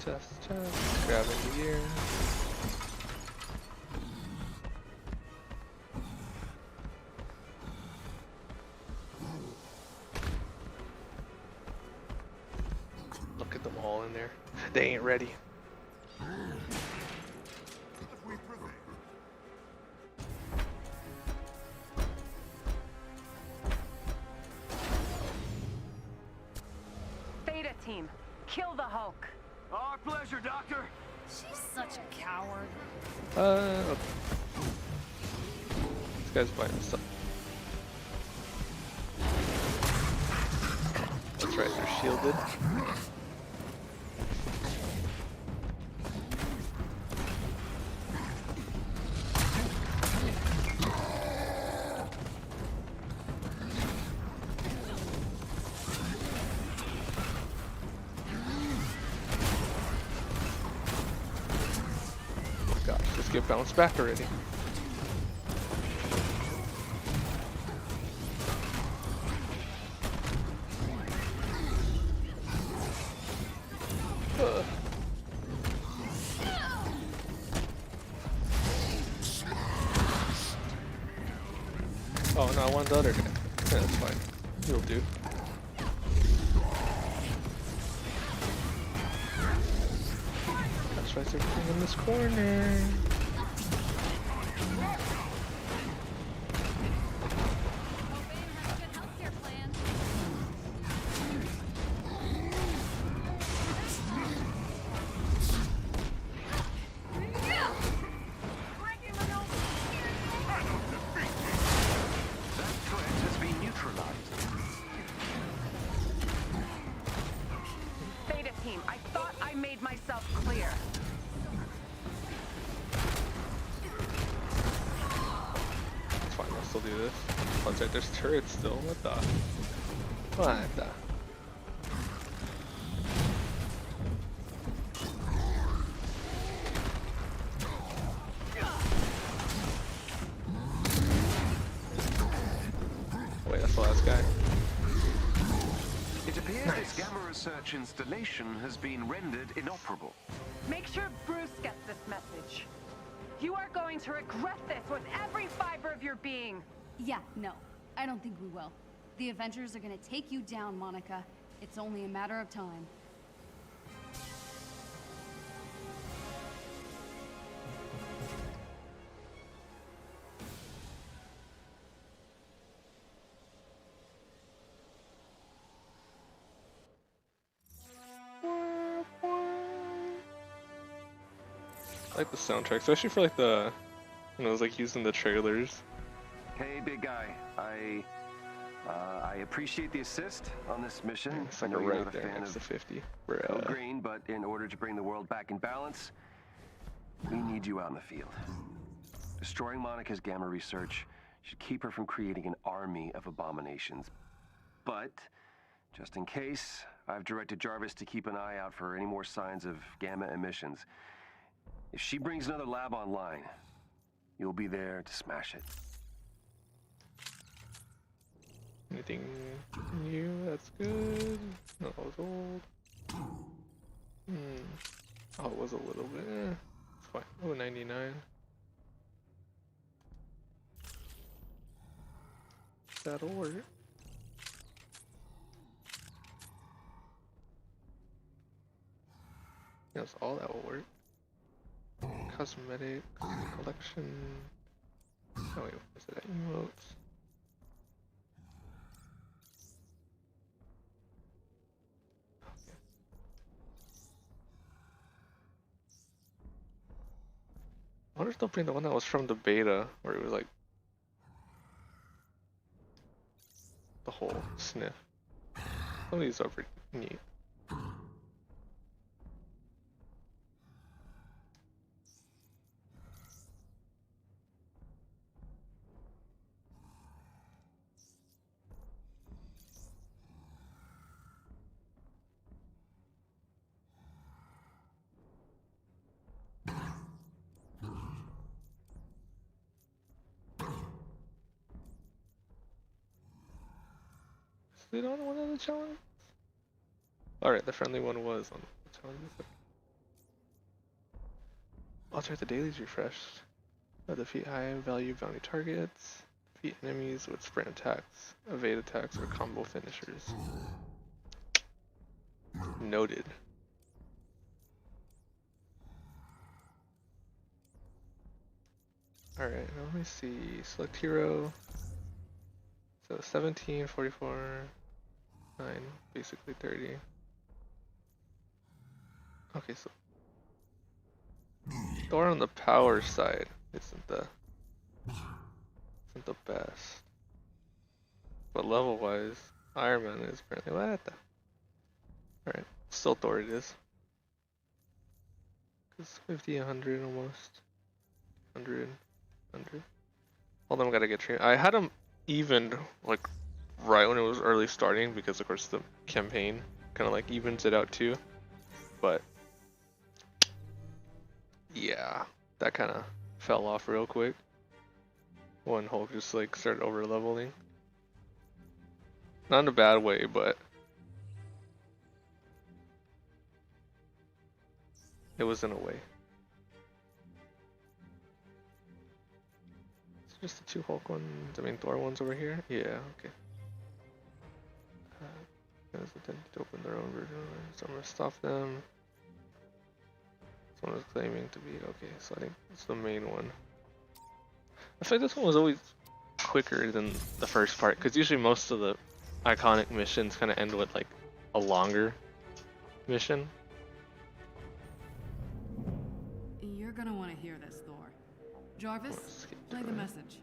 Test, grabbing the gear. Look at them all in there. They ain't ready. Beta team, kill the Hulk. Our pleasure, Doctor. She's such a coward. Okay. This guy's by himself. That's right, they're shielded. Gosh, just get bounced back already. Oh no, I want the other guy. Yeah, that's fine. He'll do. That's right, they're putting in this corner. Hoping has a good healthcare plan. still do this. Oh, it's right, there's turrets still. What the? What the? Wait, that's the last guy. It appears Nice. this Gamma Research installation has been rendered inoperable. Make sure Bruce gets this message. You are going to regret this with every fiber of your being. Yeah, no. I don't think we will. The Avengers are gonna take you down, Monica. It's only a matter of time. I like the soundtrack, especially for like the when it was like used in the trailers. Hey, big guy. I appreciate the assist on this mission. It's I like know a you're right not a there fan next to of 50. Code Green, but in order to bring the world back in balance, we need you out in the field. Destroying Monica's Gamma Research should keep her from creating an army of abominations. But, just in case, I've directed Jarvis to keep an eye out for any more signs of Gamma emissions. If she brings another lab online, you'll be there to smash it. Anything new? That's good. No, that was old. Oh, it was a little bit. It's fine. Oh, 99. That'll work. That's all that will work. Cosmetic collection. Oh wait, is it emotes? I wonder if they'll bring the one that was from the beta, where it was like the whole sniff. Some of these are pretty neat. Is it on one of the challenges? Alright, the friendly one was on the challenges. Alter the dailies refreshed. Defeat high value bounty targets. Defeat enemies with sprint attacks, evade attacks, or combo finishers. Noted. Alright, now let me see. Select hero. So 17, 44, 9, basically 30. Okay, so Thor on the power side isn't the best. But level wise, Iron Man is apparently what the. Alright, still Thor it is. Cause 50, 100 almost. 100, 100. All of them gotta get trained. I had them evened like right when it was early starting because of course the campaign kind of like evens it out too. But yeah, that kind of fell off real quick when Hulk just like started over leveling. Not in a bad way, but it was in a way. It's just the two Hulk ones, I mean Thor ones over here? Yeah, okay. Has the tendency to open their own version. So I'm gonna stop them. Someone is claiming to be okay, so I think it's the main one. I feel like this one was always quicker than the first part, because usually most of the iconic missions kind of end with like a longer mission. You're gonna want to hear this, Thor. Jarvis, play the message.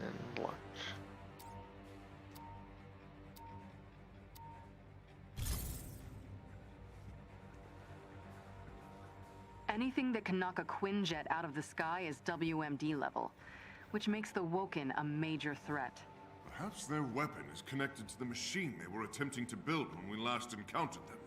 And launch. Anything that can knock a Quinjet out of the sky is WMD level, which makes the Woken a major threat. Perhaps their weapon is connected to the machine they were attempting to build when we last encountered them.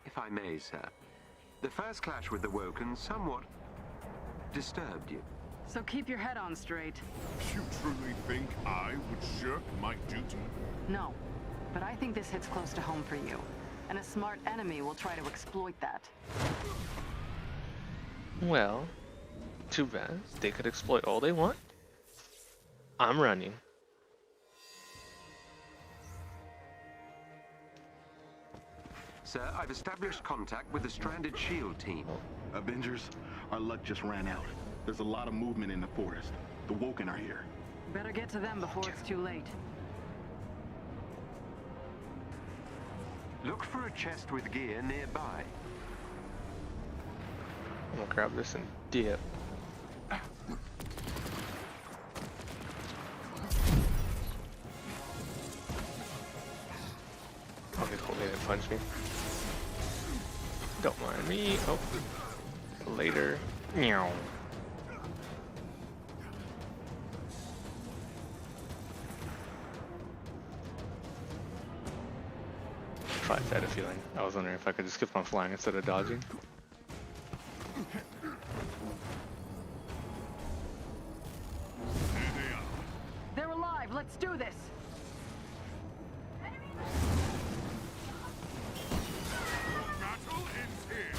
If I may, sir. The first clash with the Woken somewhat disturbed you. So keep your head on straight. You truly think I would shirk my duty? No, but I think this hits close to home for you. And a smart enemy will try to exploit that. Well, too bad. They could exploit all they want. I'm running. Sir, I've established contact with the stranded SHIELD team. Avengers, our luck just ran out. There's a lot of movement in the forest. The Woken are here. Better get to them before it's too late. Look for a chest with gear nearby. I'm gonna grab this and dip. Okay, cool. They didn't punch me. Don't mind me. Oh, later. Meow. I had a feeling. I was wondering if I could just skip on flying instead of dodging. They're alive. Let's do this. Battle ends here.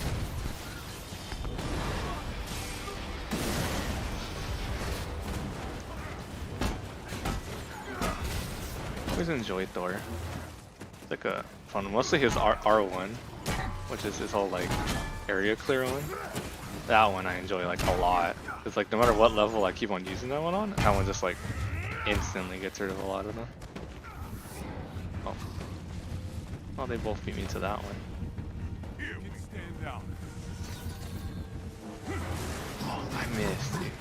I always enjoyed Thor. It's like a fun one. Mostly his R1, which is his whole like area clear one. That one I enjoy like a lot. It's like no matter what level I keep on using that one on, that one just like instantly gets rid of a lot of them. Oh. Well, they both beat me to that one. Here we stand out. Oh, I missed, dude.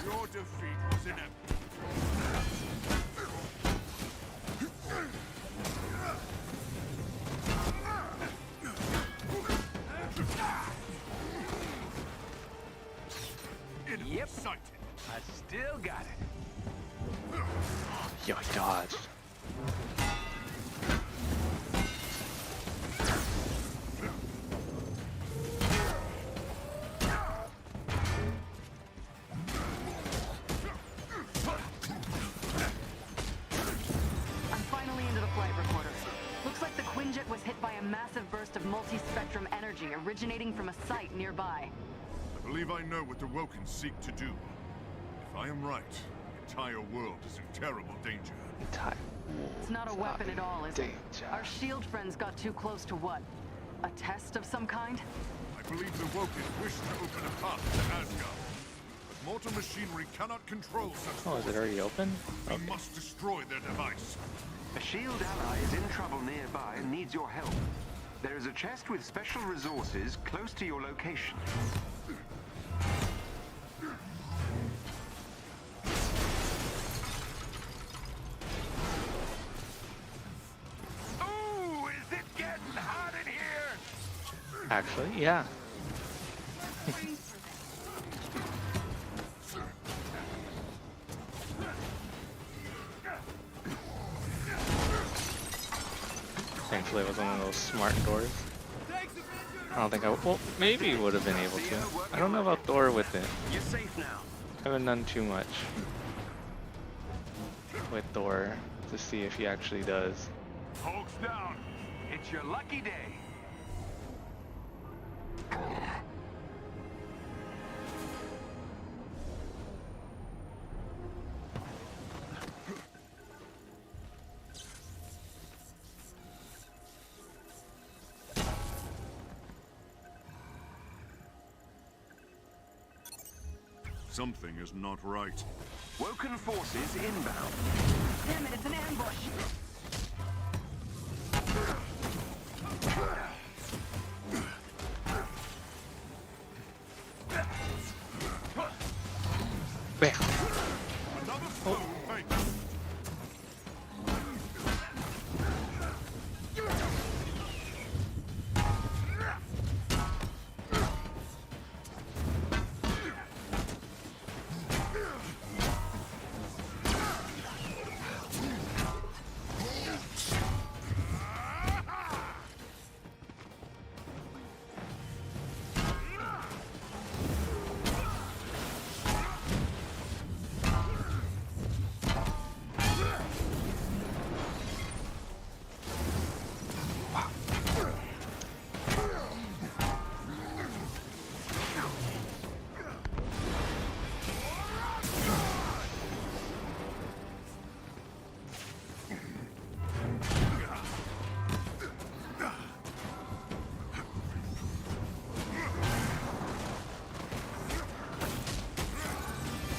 Your defeat was inevitable. Yep. Excited. I still got it. Yo, I dodged. I'm finally into the flight recorder. Looks like the Quinjet was hit by a massive burst of multi-spectrum energy originating from a site nearby. I believe I know what the Woken seek to do. If I am right, the entire world is in terrible danger. It's not a weapon at all, is it? Our SHIELD friends got too close to what? A test of some kind? I believe the Woken wish to open a path to Asgard. But mortal machinery cannot control such Oh, is it already open? We Okay. must destroy their device. A SHIELD ally is in trouble nearby and needs your help. There is a chest with special resources close to your location. Ooh, is it getting hot in here? Actually, yeah. Thankfully, it was one of those smart doors. Thanks, Avengers! I don't think I well maybe he would have been able to. I don't know about Thor with it. You're safe now. I haven't done too much with Thor to see if he actually does. Hulk's down. It's your lucky day. Something is not right. Woken forces inbound. Damn it, it's an ambush. Bam. Another foe taken.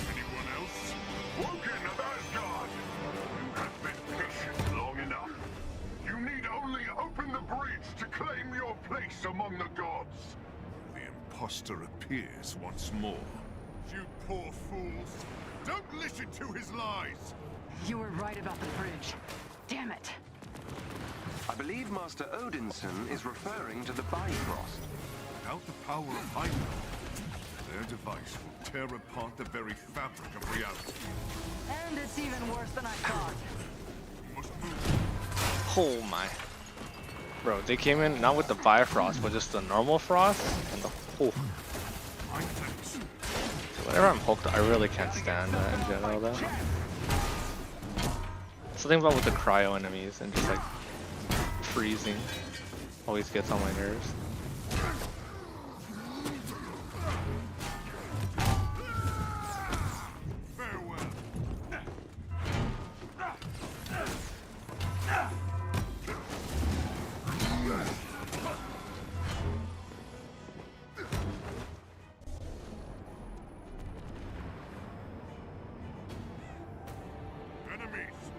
Anyone else? Woken of Asgard! You have been patient long enough. You need only open the bridge to claim your place among the gods. The imposter appears once more. You poor fools! Don't listen to his lies! You were right about the bridge. Damn it. I believe Master Odinson is referring to the Bifrost. Without the power of Heimdall, their device will tear apart the very fabric of reality. And it's even worse than I thought. You must move. Oh my. Bro, they came in not with the Bifrost, but just the normal frost and the oh. My thanks. Whenever I'm hooked, I really can't stand that in general though. Something about with the cryo enemies and just like freezing always gets on my nerves. Farewell. Enemies.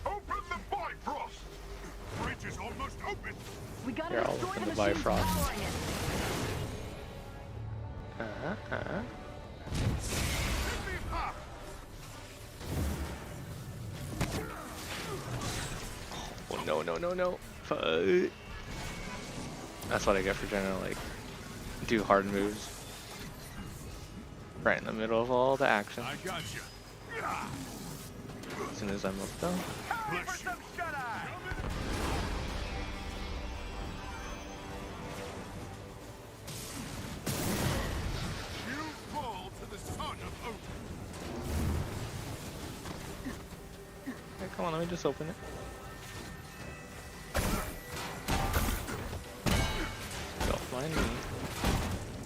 Open the Bifrost! Bridge is almost open. We gotta Here, I'll destroy open the the machines Bifrost. powering it. Hit me up! Oh no no no no. Fuck. That's what I get for trying to like do hard moves. Right in the middle of all the action. I got you. As soon as I'm up though. Bless you. You fall to the son of Odin. Hey, come on, let me just open it. Don't mind me.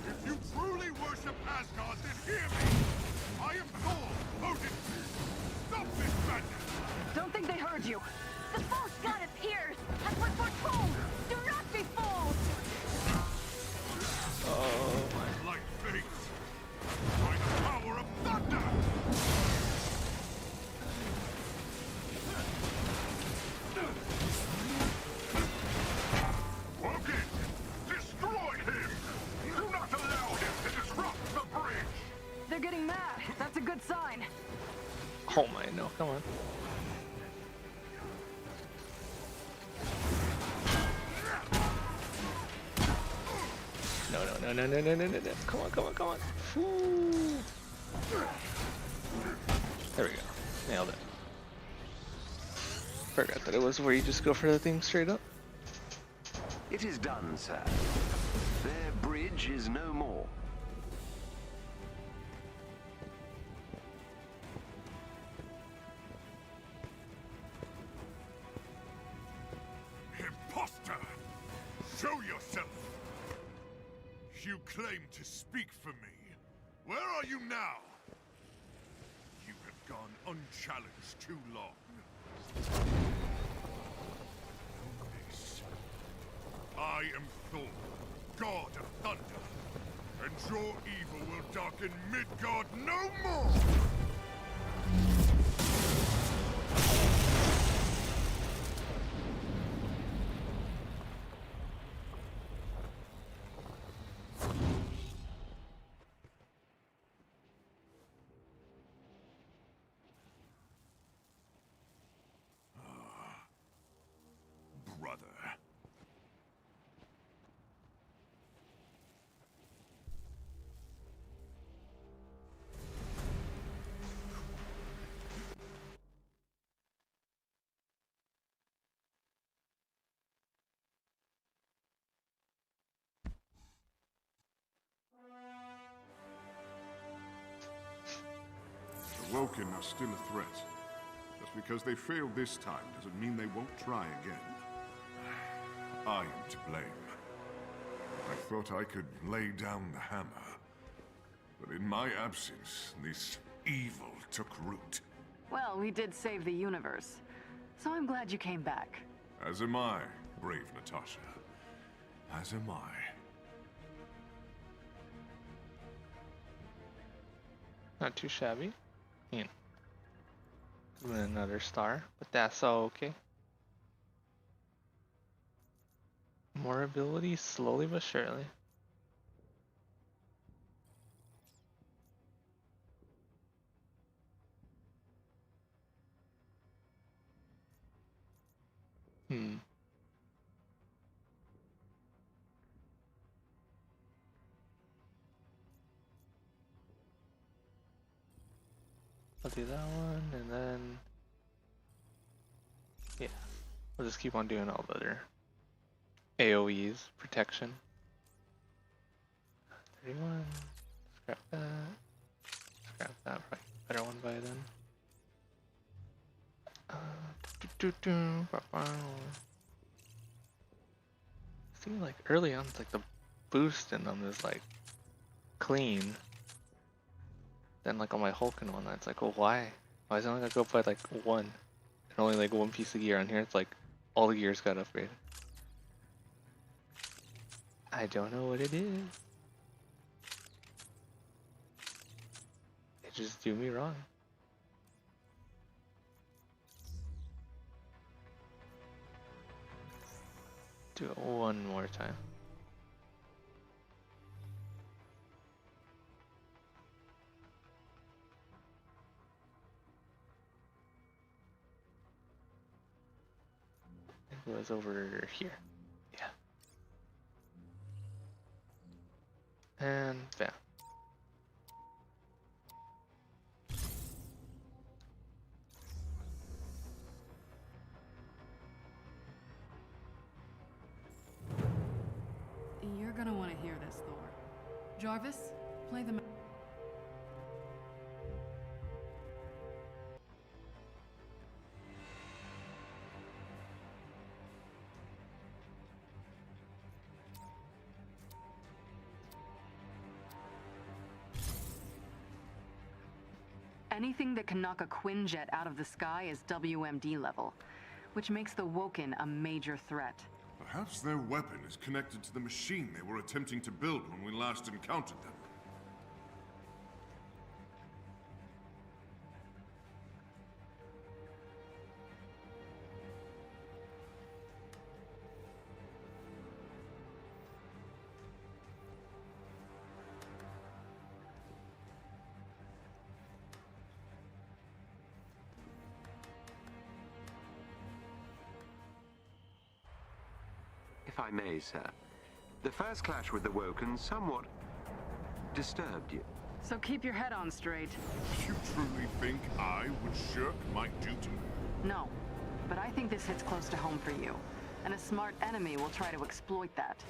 If you truly worship Asgard, then hear me. I am Thor, Odin. Stop this madness. Don't think they heard you. The false god appears, as was foretold. Do not be fooled. Oh my. Like fate. By the power of thunder. Woken, destroy him. Do not allow him to disrupt the bridge. They're getting mad. That's a good sign. Oh my, no, come on. No, no, no, no, no, no, no. Come on, come on, come on. Woo. There we go. Nailed it. Forgot that it was where you just go for the thing straight up. It is done, sir. Their bridge is no more. Imposter! Show yourself! You claim to speak for me. Where are you now? You have gone unchallenged too long. This. I am Thor, god of thunder, and your evil will darken Midgard no more! Brother. The Woken are still a threat. Just because they failed this time doesn't mean they won't try again. I am to blame. I thought I could lay down the hammer. But in my absence, this evil took root. Well, we did save the universe. So I'm glad you came back. As am I, brave Natasha. As am I. Not too shabby. You know, another star, but that's all okay. More ability, slowly but surely. I'll do that one, and then yeah, we'll just keep on doing all the other AoEs, protection. 31, scrap that, probably better one by then. See, like early on, it's like the boost in them is like clean. Then like on my Hulk and whatnot, it's like, well, why? Why is it only gonna go up by like one? And only like one piece of gear on here, it's like all the gears got upgraded. I don't know what it is. It just do me wrong. Do it one more time. It was over here. Yeah. And bam. You're gonna want to hear this, Thor. Jarvis, play the... Anything that can knock a Quinjet out of the sky is WMD level, which makes the Woken a major threat. Perhaps their weapon is connected to the machine they were attempting to build when we last encountered them. If I may, sir, The first clash with the Woken somewhat disturbed you. So keep your head on straight. You truly think I would shirk my duty? No, but I think this hits close to home for you. And a smart enemy will try to exploit that.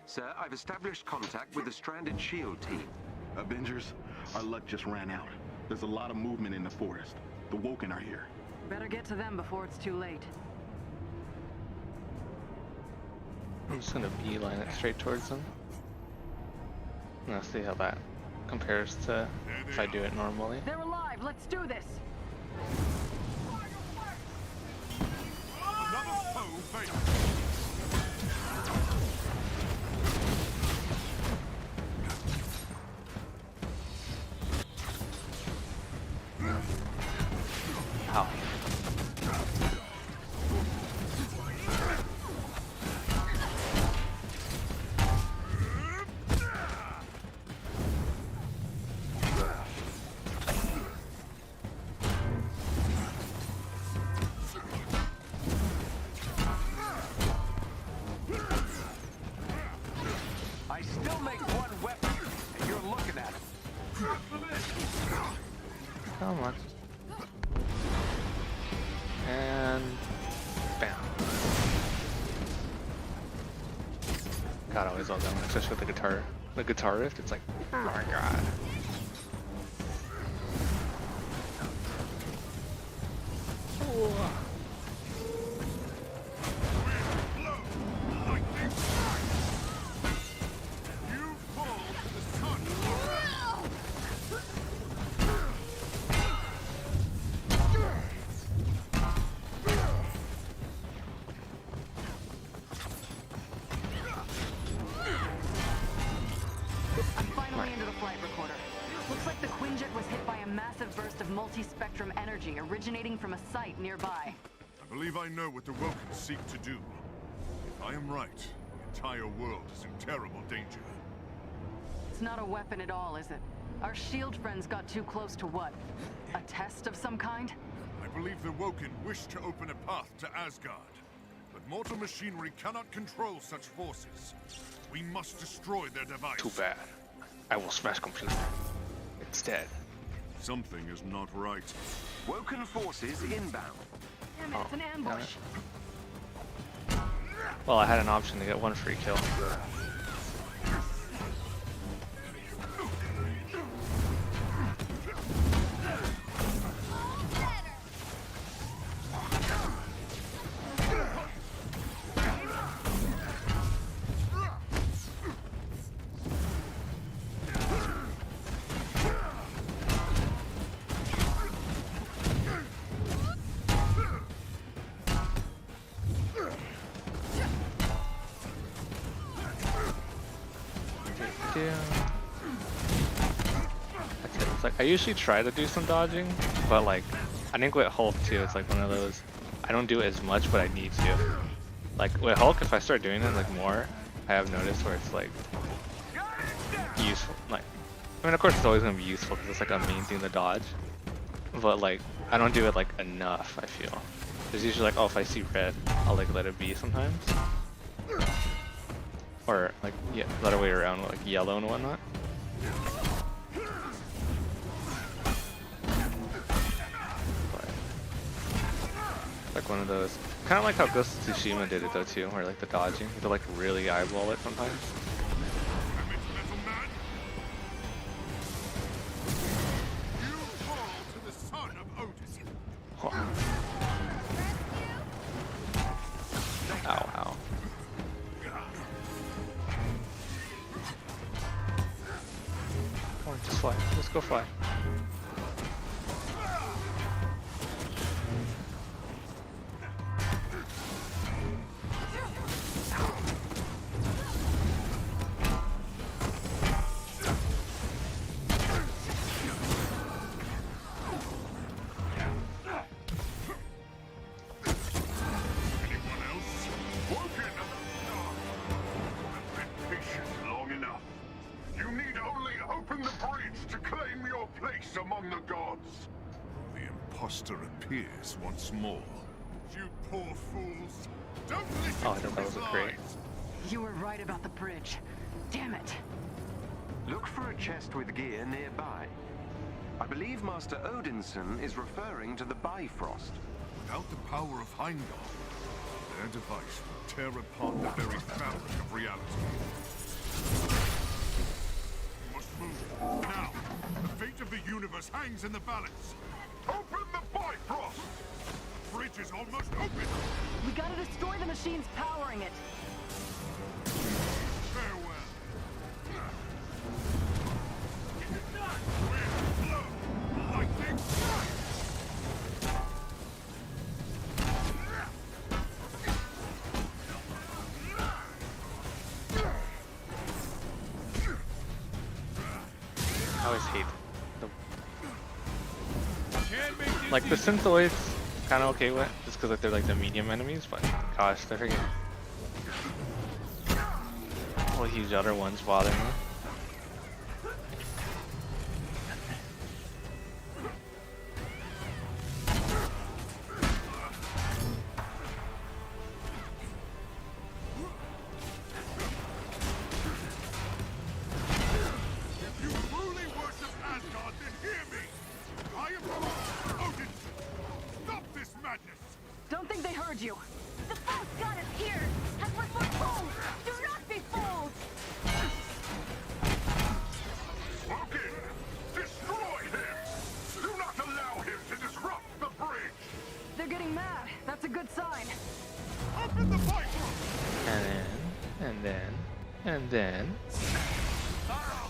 Sir, I've established contact with the stranded SHIELD team. Avengers, our luck just ran out. There's a lot of movement in the forest. The Woken are here. Better get to them before it's too late. I'm just gonna beeline it straight towards them. And I'll see how that compares to if I do it normally. They're alive! Let's do this! Another foe failed. Ow. I still make one weapon, and you're looking at it. Come on. And bam. God, always love that one, especially with the guitar. The guitar riff, it's like, oh my god. You fall to the sun. I'm finally into the flight recorder. Looks like the Quinjet was hit by a massive burst of multi-spectrum energy originating from a site nearby. I believe I know what the Woken seek to do. If I am right, the entire world is in terrible danger. It's not a weapon at all, is it? Our SHIELD friends got too close to what? A test of some kind? I believe the Woken wish to open a path to Asgard. But mortal machinery cannot control such forces. We must destroy their device. Too bad. I will smash computer. It's dead. Something is not right. Woken forces inbound. Damn it, it's an ambush. Well, I had an option to get one free kill. That's it. It's like I usually try to do some dodging, but like I think with Hulk too, it's like one of those I don't do it as much, but I need to. Like with Hulk, if I start doing it like more, I have noticed where it's like useful. Like I mean, of course, it's always gonna be useful because it's like a main thing to dodge, but like I don't do it like enough. I feel there's usually like, oh, if I see red, I'll like let it be sometimes. Or like yeah, the other way around, like yellow and whatnot. But, like one of those, kind of like how Ghost of Tsushima did it though too, where like the dodging, you have to like really eyeball it sometimes. Damn it, metal man! You fall to the son of Odin. Oh. Ow, ow. Come on, just fly. Let's go fly. Anyone else? Woken! I've been patient long enough. You need only open the bridge to claim your place among the gods. The imposter appears once more. You poor fools! Don't listen Oh, I to thought that his was a crate. lies! You were right about the bridge. Damn it. Look for a chest with gear nearby. I believe Master Odinson is referring to the Bifrost. Without the power of Heimdall, their device will tear apart the very fabric of reality. We must move. Now! The fate of the universe hangs in the balance! Open the Bifrost! The bridge is almost open! We gotta destroy the machines powering it. Farewell! Wind, blow, lightning, strike! I always hate the Can't make this like the synthoids. Kind of okay with just because like they're like the medium enemies, but gosh, they're freaking all huge other ones bothering me. You truly worship Asgard, then hear me! I am Odin! Stop this madness! Don't think they heard you. The false god appears, as was foretold. Do not be fooled. Loki! Destroy him! Do not allow him to disrupt the bridge! They're getting mad. That's a good sign. Open the Bifrost! And then.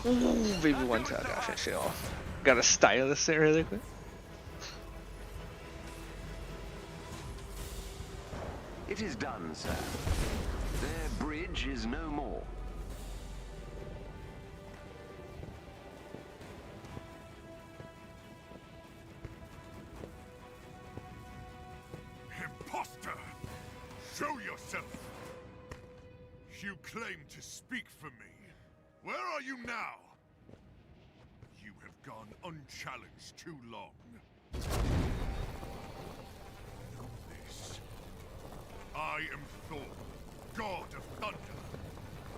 Ooh, baby one shot. Gotta finish it off. Gotta style this there really quick. It is done, sir. Their bridge is no more. Imposter! Show yourself! You claim to speak for me. Where are you now? You have gone unchallenged too long. Know this. I am Thor, god of thunder,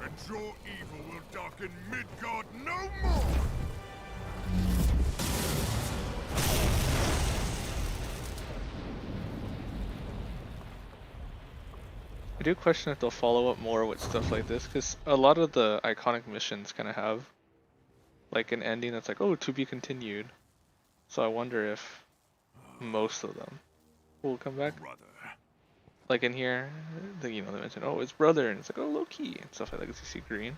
and your evil will darken Midgard no more! I do question if they'll follow up more with stuff like this, because a lot of the iconic missions kind of have like an ending that's like, oh, to be continued. So I wonder if most of them will come back. Brother. Like in here, they mention, oh, his brother, and it's like, oh, Loki, and stuff like that, because you see green.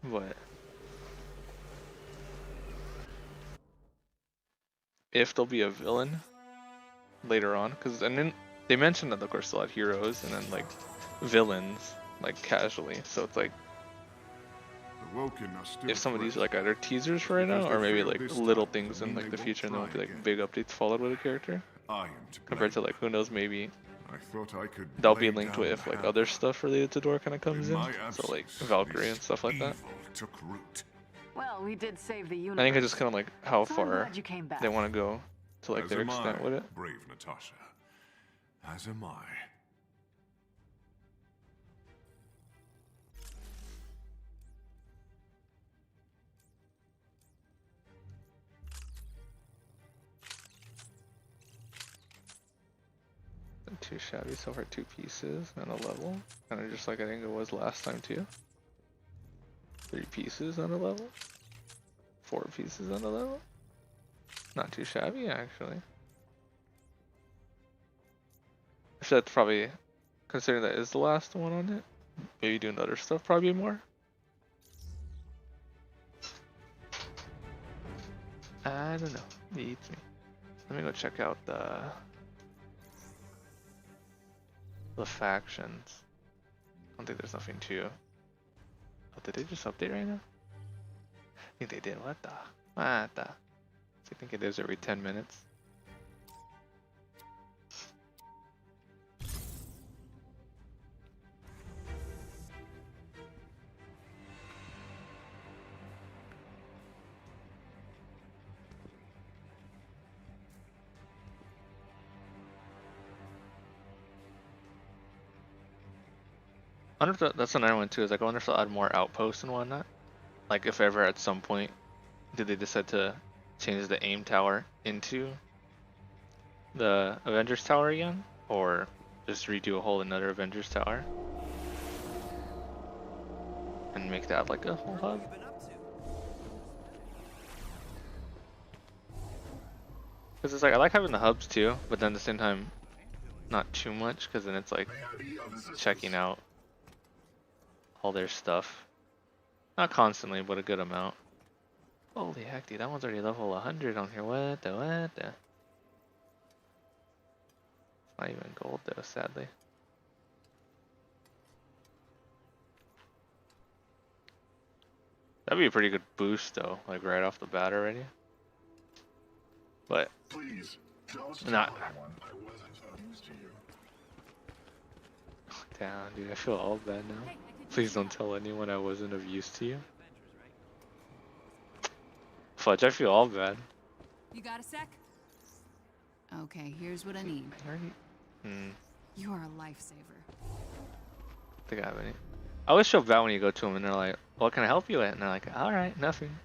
But if there'll be a villain later on, because and then they mentioned that of course they'll have heroes and then like villains like casually, so it's like The Woken are still if some of these are threats. like either teasers for right now Because they or maybe failed like this little time, things in mean like they the won't future and there won't be try like again. big updates followed with a character I am to compared to blame. like who knows, maybe I thought I could that'll be lay linked down with if like hammer. other stuff related to Door kind of comes In in, my so like absence, Valkyrie this and stuff like that. evil took root. Well, we did save the universe. I think it's just kind of like how So I'm far glad you came back. they want to go to like As their am extent I, with it. brave Natasha. As am I. Too shabby so far, 2 pieces and a level. Kind of just like I think it was last time too. 3 pieces on a level. 4 pieces on a level. Not too shabby actually. So that's probably, considering that is the last one on it, maybe doing other stuff probably more. I don't know. Beats me. Let me go check out the factions. I don't think there's nothing to. Oh, did they just update right now? I think they did. What the? I think it is every 10 minutes. I wonder if that's another one too. Is like I wonder if they'll add more outposts and whatnot. Like if ever at some point did they decide to change the aim tower into the Avengers Tower again, or just redo a whole another Avengers Tower and make that like a whole hub. Because it's like I like having the hubs too, but then at the same time, not too much, because then it's like checking out all their stuff. Not constantly, but a good amount. Holy heck, dude, that one's already level 100 on here. What the? It's not even gold though, sadly. That'd be a pretty good boost though, like right off the bat already. But Please, don't not. tell anyone I wasn't of use to you. Damn, dude, I feel all bad now. Please don't tell anyone I wasn't of use to you. Fudge, I feel all bad. You got a sec? Okay, here's what I need. You are a lifesaver. Think I have any. I always feel bad when you go to them and they're like, "What can I help you with?" And they're like, "All right, nothing."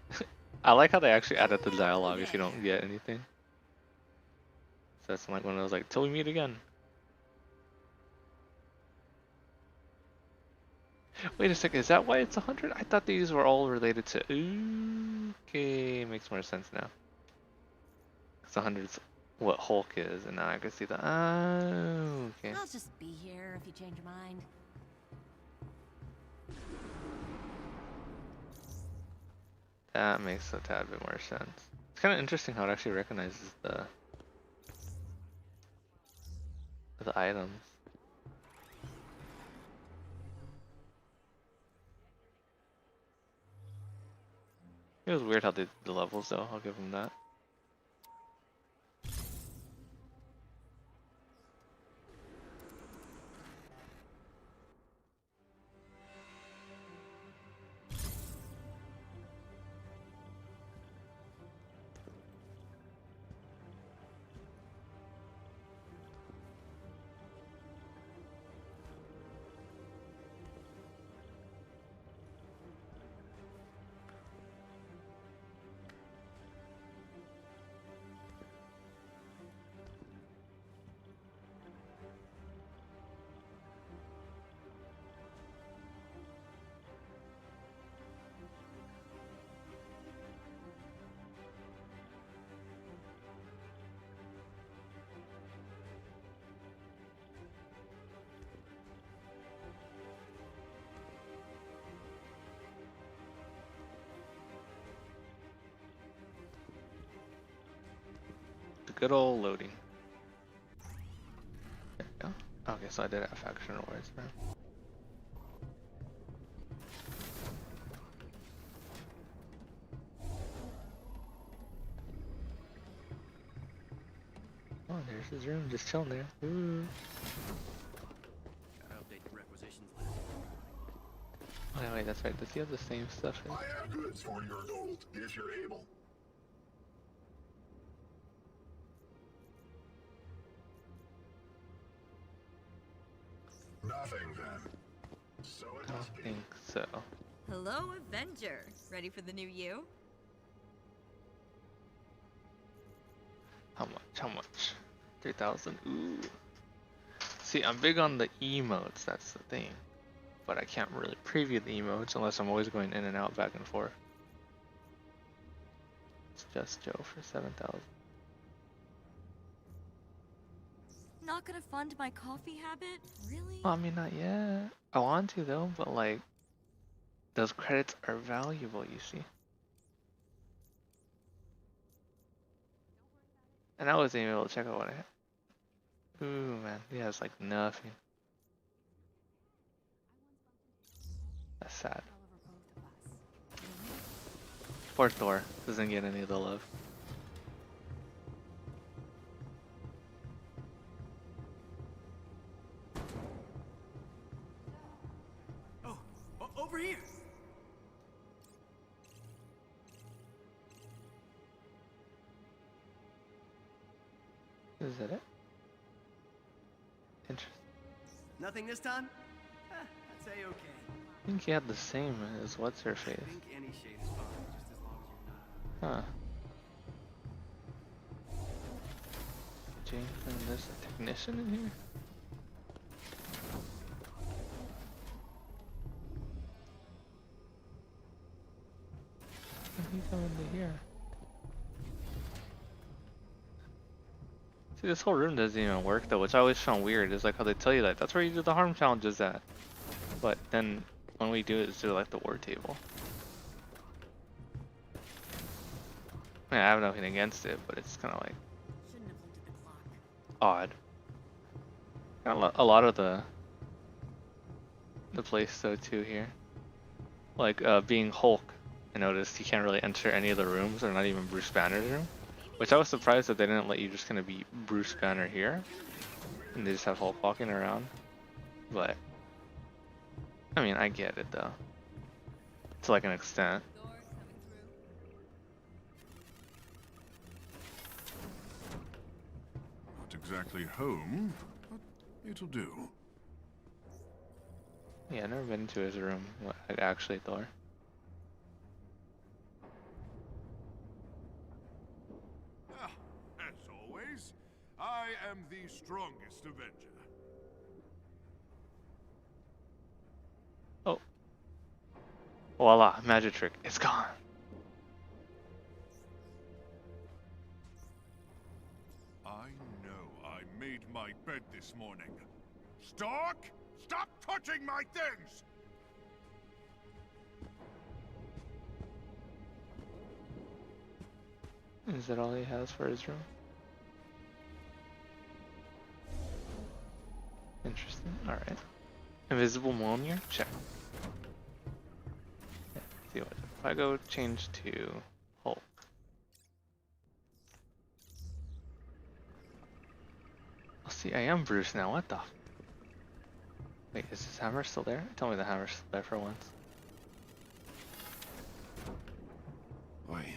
I like how they actually added the dialogue if you don't get anything. So that's like one of those like, "Till we meet again." Wait a second, is that why it's 100? I thought these were all related to. Okay, makes more sense now. Because 100's what Hulk is, and now I can see the. Oh, okay. I'll just be here if you change your mind. That makes a tad bit more sense. It's kind of interesting how it actually recognizes the items. It was weird how they did the levels though, I'll give them that. Good old loading. There we go. Okay, so I did have faction rewards now. Oh, there's his room, just chilling there. Ooh. Gotta update the requisitions list. Oh, wait, that's right. Does he have the same stuff? I have goods for your gold, if you're able. Nothing then. So it I must don't be. think so. Hello, Avenger. Ready for the new you? How much? How much? 3,000. Ooh. See, I'm big on the emotes, that's the thing. But I can't really preview the emotes unless I'm always going in and out, back and forth. It's just Joe for 7,000. Not gonna fund my coffee habit? Really? Well, I mean, not yet. I want to though, but like, those credits are valuable, you see. And I wasn't even able to check out what I had. Ooh, man, he has like nothing. That's sad. Poor Thor doesn't get any of the love. Oh, over here. Is that it? Interesting. Nothing this time? That's It's a-okay. I think he had the same as what's her face. I think any shade is fine, just as long as you're not. Huh. Jason, there's a technician in here? How did he come into here? See, this whole room doesn't even work though, which I always found weird. Is like how they tell you that that's where you do the harm challenges at. But then when we do it, it's to like the war table. I mean, I have nothing against it, but it's kind of like odd. A lot of the place though too here, like being Hulk. I noticed you can't really enter any of the rooms, or not even Bruce Banner's room, which I was surprised that they didn't let you just kind of be Bruce Banner here, and they just have Hulk walking around. But I mean, I get it though, to like an extent. Not exactly home, but it'll do. Yeah, I've never been to his room, like actually Thor. As always, I am the strongest Avenger. Oh. Voila, magic trick. It's gone. I know I made my bed this morning. Stark, stop touching my things! Is that all he has for his room? Interesting. Alright. Invisible Mjolnir? Check. Yeah, see what. If I go change to Hulk. Oh, see, I am Bruce now. What the? Wait, is this hammer still there? Tell me the hammer's still there for once. Boy,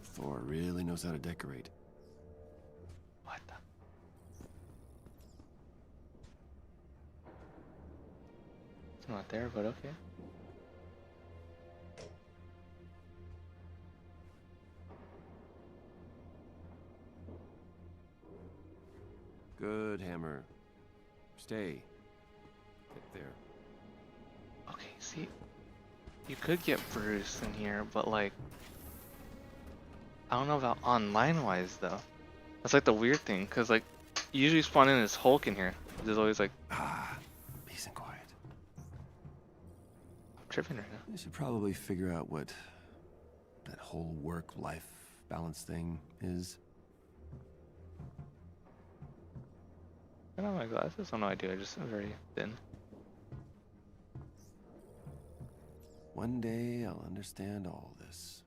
Thor really knows how to decorate. What the? It's not there, but okay. Good, Hammer. Stay. Get there. Okay, see, you could get Bruce in here, but like, I don't know about online wise though. That's like the weird thing, cause like, you usually spawn in as Hulk in here. There's always like, Peace and quiet. I'm tripping right now. We should probably figure out what that whole work-life balance thing is. I don't have my glasses. Oh no, I do. I just am very thin. One day I'll understand all this.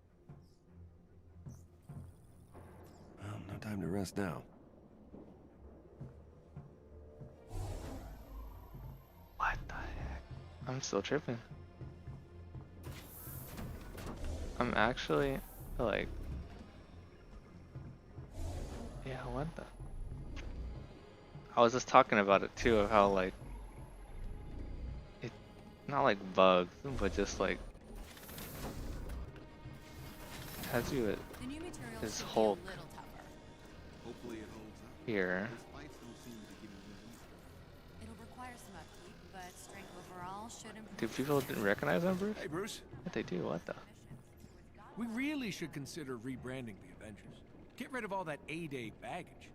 Well, no time to rest now. What the heck? I'm still tripping. I'm actually like, yeah, what the? I was just talking about it too, of how like, it, not like bugs, but just like, has you at his Hulk here. It'll require some upkeep, but strength overall should improve. Do people recognize them, Bruce? Hey, Bruce. What they do? What the? We really should consider rebranding the Avengers. Get rid of all that A-Day baggage.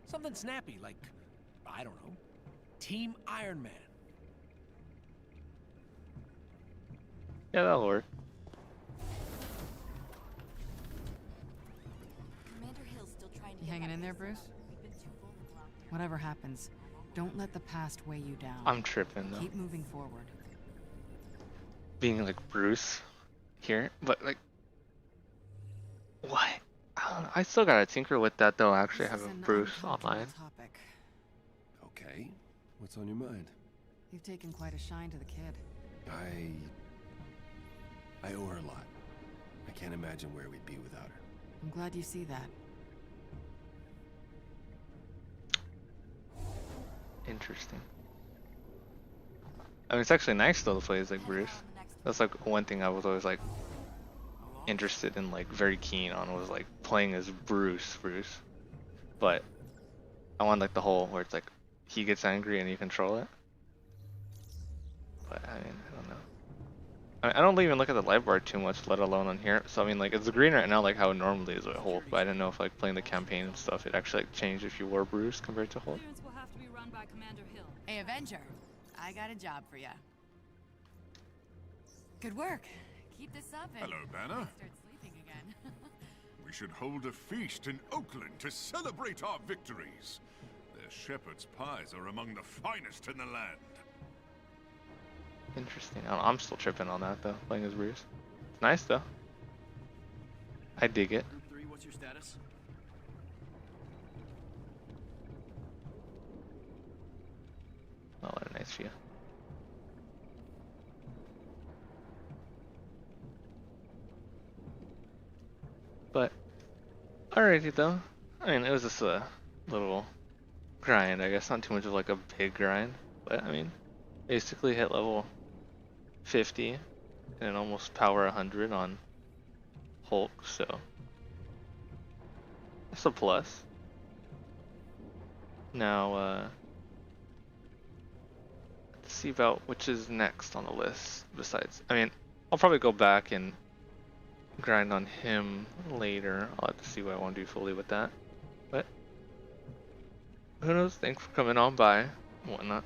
Something snappy like, I don't know, Team Iron Man. Yeah, that'll work. Commander Hill's still trying to You hanging in there, Bruce? Whatever happens, don't let the past weigh you down. I'm tripping though. Keep moving forward. Being like Bruce here, but like, what? I don't know. I still gotta tinker with that though. Actually, having Bruce online. Topic. Okay, what's on your mind? You've taken quite a shine to the kid. I owe her a lot. I can't imagine where we'd be without her. I'm glad you see that. Interesting. I mean, it's actually nice though to play as like Bruce. That's like one thing I was always like interested in, like very keen on, was like playing as Bruce. But I want like the whole where it's like he gets angry and you control it. But I mean, I don't know. I don't even look at the live bar too much, let alone on here. So I mean, like it's green right now, like how it normally is with Hulk. But I didn't know if like playing the campaign and stuff, it actually like changed if you were Bruce compared to Hulk. Will have to be run by Commander Hill. Hey, Avenger, I got a job for ya. Good work. Keep this up and Hello, Banner. start sleeping again. We should hold a feast in Oakland to celebrate our victories. Their shepherd's pies are among the finest in the land. Interesting. I'm still tripping on that though, playing as Bruce. It's nice though. I dig it. Group 3, what's your status? Oh, what a nice view. But, alrighty though. I mean, it was just a little grind, I guess. Not too much of like a big grind. But, I mean, basically hit level 50 and almost power 100 on Hulk, so that's a plus. Now, let's see about which is next on the list besides. I mean, I'll probably go back and grind on him later. I'll have to see what I want to do fully with that. But who knows? Thanks for coming on by and whatnot.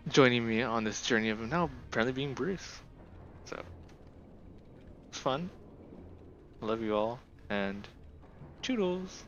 Joining me on this journey of now apparently being Bruce. So it's fun. I love you all and toodles.